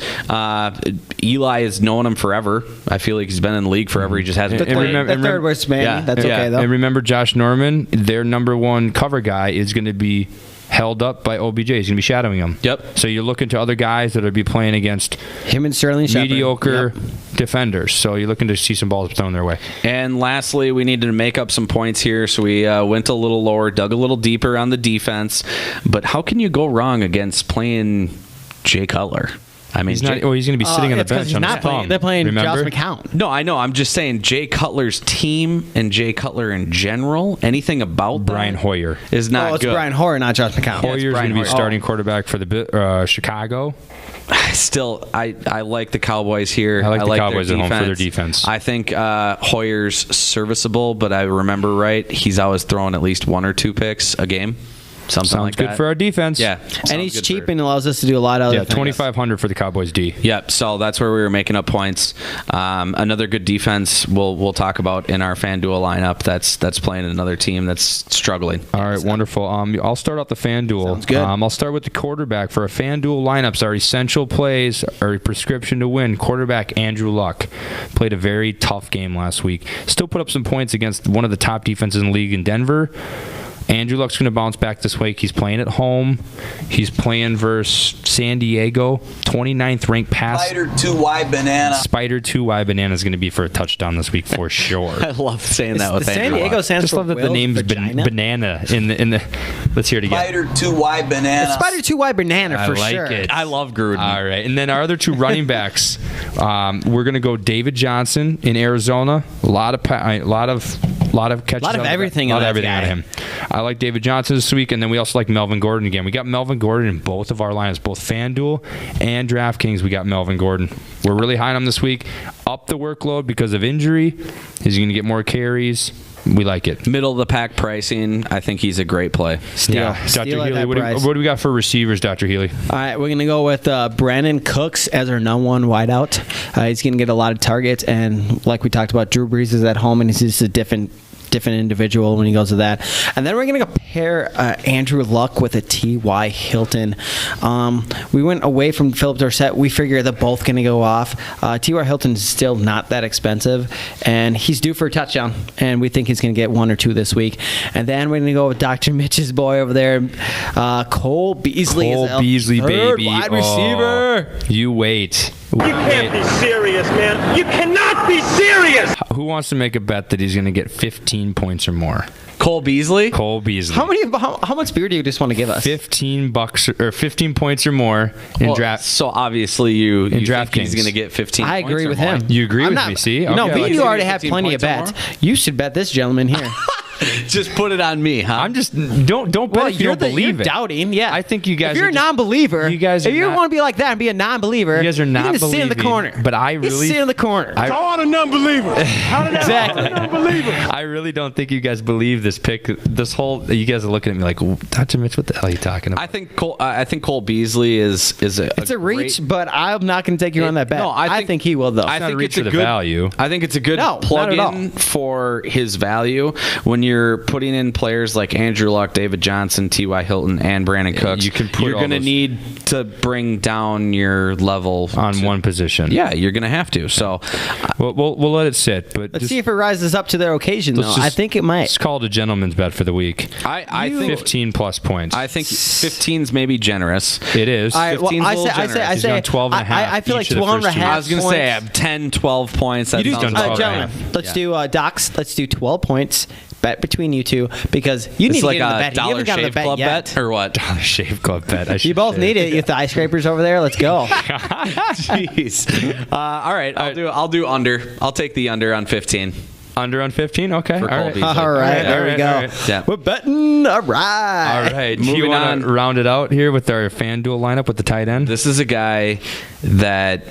Eli has known him forever. I feel like he's been in the league forever. He just hasn't. The third worst man. Yeah. That's okay though. And remember, Josh Norman, their number 1 cover guy, is going to be held up by OBJ. He's going to be shadowing him. Yep. So you're looking to other guys that will be playing against him and Sterling Shepard. Mediocre defenders. So you're looking to see some balls thrown their way. And lastly, we needed to make up some points here, so we went a little lower, dug a little deeper on the defense. But how can you go wrong against playing Jay Cutler? I mean, he's going to be sitting on the bench. They're playing Josh McCown. No, I know. I'm just saying Jay Cutler's team and Jay Cutler in general, anything about Brian Hoyer is not good. It's Brian Hoyer, not Josh McCown. Hoyer's going to be starting quarterback for the Chicago. Still, I like the Cowboys here. I like the Cowboys at home for their defense. I think Hoyer's serviceable, but I remember right, he's always throwing at least 1 or 2 picks a game. Something sounds like good that. for our defense. Yeah, and he's cheap and allows us to do a lot of other things. 2,500 for the Cowboys D. Yep. So that's where we were making up points. Another good defense we'll talk about in our FanDuel lineup. That's playing another team that's struggling. All right, wonderful. I'll start out the FanDuel. Sounds good. I'll start with the quarterback for our FanDuel lineups. Our essential plays, our prescription to win. Quarterback Andrew Luck played a very tough game last week. Still put up some points against one of the top defenses in the league in Denver. Andrew Luck's going to bounce back this week. He's playing at home. He's playing versus San Diego. 29th ranked pass. Spider 2Y banana. Spider 2Y banana is going to be for a touchdown this week for sure. I love saying that with San Andrew Diego Luck. stands Just for love that the Will's name's vagina. banana in the. Let's hear it again. Spider 2Y banana. Spider 2Y banana for I like sure. it. I love Gruden. All right, and then our other two running backs, we're gonna go David Johnson in Arizona. A lot of catches. A lot of everything out on that of guy. him. I like David Johnson this week, and then we also like Melvin Gordon again. We got Melvin Gordon in both of our lineups, both FanDuel and DraftKings. We got Melvin Gordon. We're really high on him this week. Up the workload because of injury. He's going to get more carries. We like it. Middle of the pack pricing. I think he's a great play. Yeah. Dr. Healy, what do we got for receivers, Dr. Healy? All right, we're going to go with Brandon Cooks as our number one wideout. He's going to get a lot of targets, and like we talked about, Drew Brees is at home, and he's just a different individual when he goes to that. And then we're going to pair Andrew Luck with a T.Y. Hilton. We went away from Philip Dorsett. We figure they're both going to go off. T.Y. Hilton is still not that expensive, and he's due for a touchdown, and we think he's going to get one or two this week. And then we're going to go with Dr. Mitch's boy over there, Cole Beasley. Cole Beasley, baby. Wide receiver. Oh, you wait. You can't be serious, man. You cannot be serious. Who wants to make a bet that he's going to get 15 points or more? Cole Beasley? Cole Beasley. How much beer do you just want to give us? $15 or 15 points or more in draft. So obviously you think DraftKings. he's going to get 15 I points agree or with more. him. You agree with me? See? No, Okay. but you already have 15 plenty of points or bets. more? You should bet this gentleman here. Just put it on me, huh? I'm just don't bet if you don't believe you're it. doubting. Yeah, I think you guys. If you're are a just- non-believer, you guys are if you not- want to be like that and be a non-believer, You guys are not you need to sit in the believing, corner. but I You really- sit in the corner. How are the non-believers? How did that Exactly. non-believer? I really don't think you guys believe this pick. This whole you guys are looking at me like, Dr. Mitch, what the hell are you talking about? I think Cole Beasley is it's a reach, but I'm not going to take you on that bet. No, I think he will though. I not think a reach it's a for the good value. I think it's a good No, not at plug-in for his value when you're putting in players like Andrew Luck, David Johnson, T.Y. Hilton, and Brandon Cooks. you can put you're all going to those- need to bring down your level on one position. Yeah, you're going to have to. So We'll let it sit. But Let's just- see if it rises up to their occasion. Though let's just- I think it might. It's called a gentleman's bet for the week. I think 15 plus points. I think 15's maybe generous. It is. All right, well, 15's a little I generous. say, He's gone 12 and a half I feel like each of the 12 and a first two half. I was going to say 10, 12 points. That You do, sounds done about 12 and a right. half. gentlemen. Let's do docs. Let's do 12 points. Bet between you two because you need It's to like get in the a bet. You Dollar haven't gotten Shave the bet Club yet. bet or what? Shave club bet. You both need it. You have the eye scrapers over there. Let's go. Jeez. All right, I'll do under. I'll take the under on 15. Under on 15? Okay. For All Cole right. Beasley. All right, there we go. all right. Yeah. We're betting. All right. All right. Do you Moving want to on. round it out here with our FanDuel lineup with the tight end? This is a guy that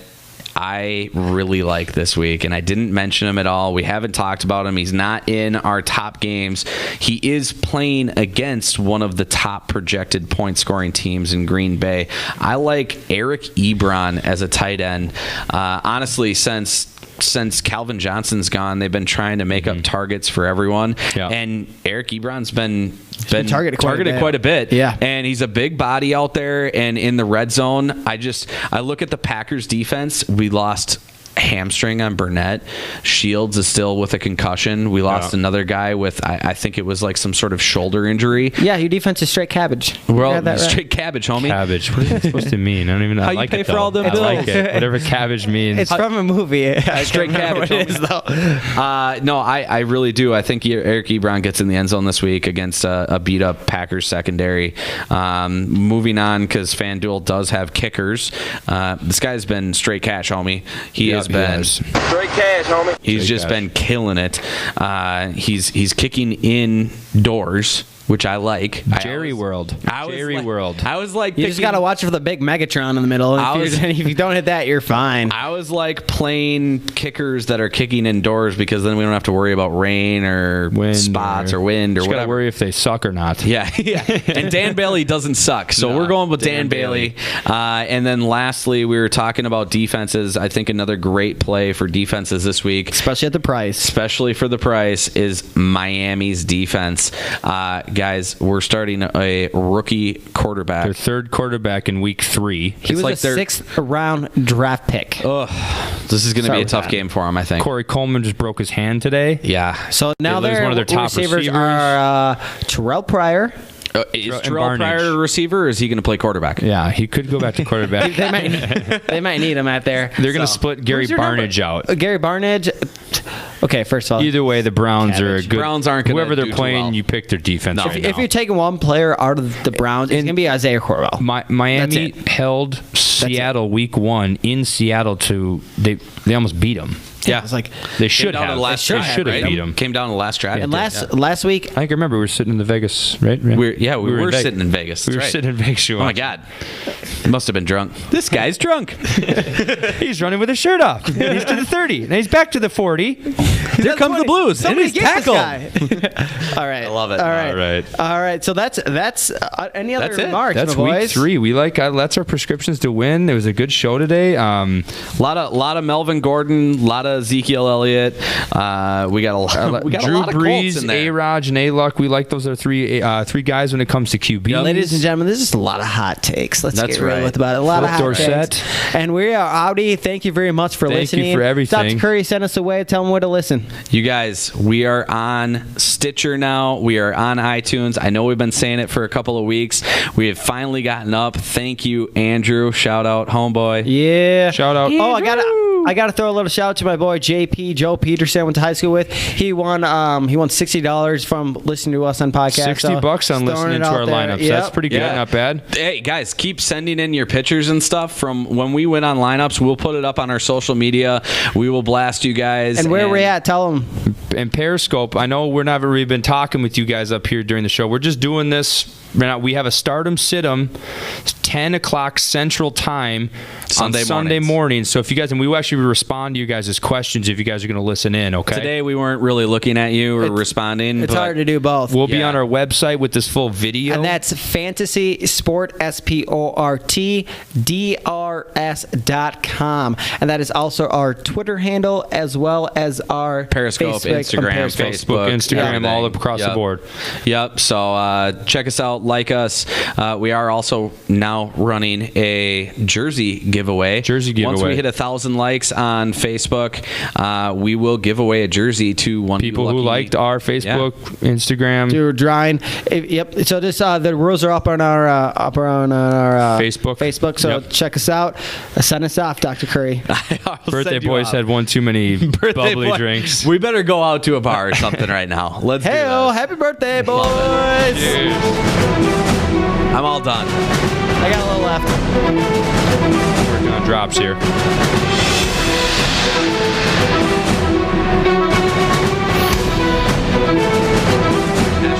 I really like this week, and I didn't mention him at all. We haven't talked about him. He's not in our top games. He is playing against one of the top projected point-scoring teams in Green Bay. I like Eric Ebron as a tight end. Honestly, since Calvin Johnson's gone, they've been trying to make up targets for everyone. Yeah. And Eric Ebron's been targeted quite a bit. Yeah. Yeah. And he's a big body out there and in the red zone. I look at the Packers defense. We lost hamstring on Burnett. Shields is still with a concussion. We lost another guy with I think it was like some sort of shoulder injury. Yeah, your defense is straight cabbage. Well, You got that right. straight cabbage, homie. Cabbage. What is that supposed to mean? I don't even know. How I you like pay it, for though. all them I like bills. it. Whatever cabbage means. It's from a movie. Straight cabbage, What it is, though. No, I really do. I think Eric Ebron gets in the end zone this week against a beat-up Packers secondary. Moving on, because FanDuel does have kickers. This guy's been straight cash, homie. He has been. Straight cash, homie. He's just been killing it. He's kicking indoors, which I like. Jerry World. Jerry World. I was like, You just got to watch for the big Megatron in the middle. If you don't hit that, you're fine. I was like playing kickers that are kicking indoors because then we don't have to worry about rain or Wind spots or wind or Just got to whatever. worry if they suck or not. Yeah. And Dan Bailey doesn't suck, so we're going with Dan Bailey. And then lastly, we were talking about defenses. I think another great play for defenses this week, Especially at the price. especially for the price, is Miami's defense. guys, we're starting a rookie quarterback. Their third quarterback in week 3. He was like a 6th round draft pick. This is going to be a tough game for him, I think. Corey Coleman just broke his hand today. Yeah. So now They lose one of their top receivers are Terrell Pryor. Is Terrell Pryor a receiver, or is he going to play quarterback? Yeah, he could go back to quarterback. they might need him out there. They're going to split Gary Barnidge out. Gary Barnidge. Okay, first of all, either way, the Browns are a good. Browns aren't going to whoever they're do too playing, well. you pick their defense. Right if now. you're taking one player out of the Browns, it's going to be Isaiah Corwell. Miami held Seattle week 1 in Seattle to they almost beat them. Yeah, it's like they should have. They should have beat them. Came down to the last drive. And last week, I can remember we were sitting in the Vegas, right? We were sitting in Vegas. We were sitting in Vegas. Oh my God, must have been drunk. This guy's drunk. He's running with his shirt off. And he's to the 30. And he's back to the 40. Here comes the Blues. And he's tackled. All right, I love it. All right. So that's any other remarks, That's my week boys? 3. We that's our prescriptions to win. It was a good show today. Lot of Melvin Gordon, a lot of Ezekiel Elliott. We got a lot. We got Drew a lot of Brees, Colts in there. A-Raj, and A-Luck. We like those are three guys when it comes to QB. Ladies and gentlemen, this is a lot of hot takes. Let's get real with about it. A lot of hot Dorsett. takes. And we are Audi. Thank you very much for listening. Thank you for everything. Dr. Curry sent us away. Tell them where to listen. You guys, we are on Stitcher now. We are on iTunes. I know we've been saying it for a couple of weeks. We have finally gotten up. Thank you, Andrew. Shout out, homeboy. Yeah. Shout out. Oh, I gotta throw a little shout out to my boy JP, Joe Peterson. I went to high school with. He won $60 from listening to us on podcast. $60 on listening to our lineups. Yep. That's pretty good. Not bad. Hey guys, keep sending in your pictures and stuff from when we went on lineups. We'll put it up on our social media. We will blast you guys. And where we're at, tell them. And Periscope, I know we've never really been talking with you guys up here during the show. We're just doing this. We have a stardom situm, 10 o'clock Central Time on Sunday morning. So if you guys, and we will actually respond to you guys' questions if you guys are going to listen in, okay? Today we weren't really looking at you or responding. It's hard to do both. We'll be on our website with this full video. And that's Fantasy Sport, SportDRS.com. And that is also our Twitter handle as well as our Periscope, Instagram, Instagram, all across the board. Yep. So check us out, like us. We are also now running a jersey giveaway. Once we hit 1,000 likes on Facebook, we will give away a jersey to one people who liked our Facebook, Instagram. We're drying. Yep. So this the rules are up on our Facebook. So check us out. Send us off, Dr. Curry. Birthday boys had one too many bubbly drinks. We better go out to a bar or something right now. Let's do this. Happy birthday, boys! I'm all done. I got a little left. Working on drops here.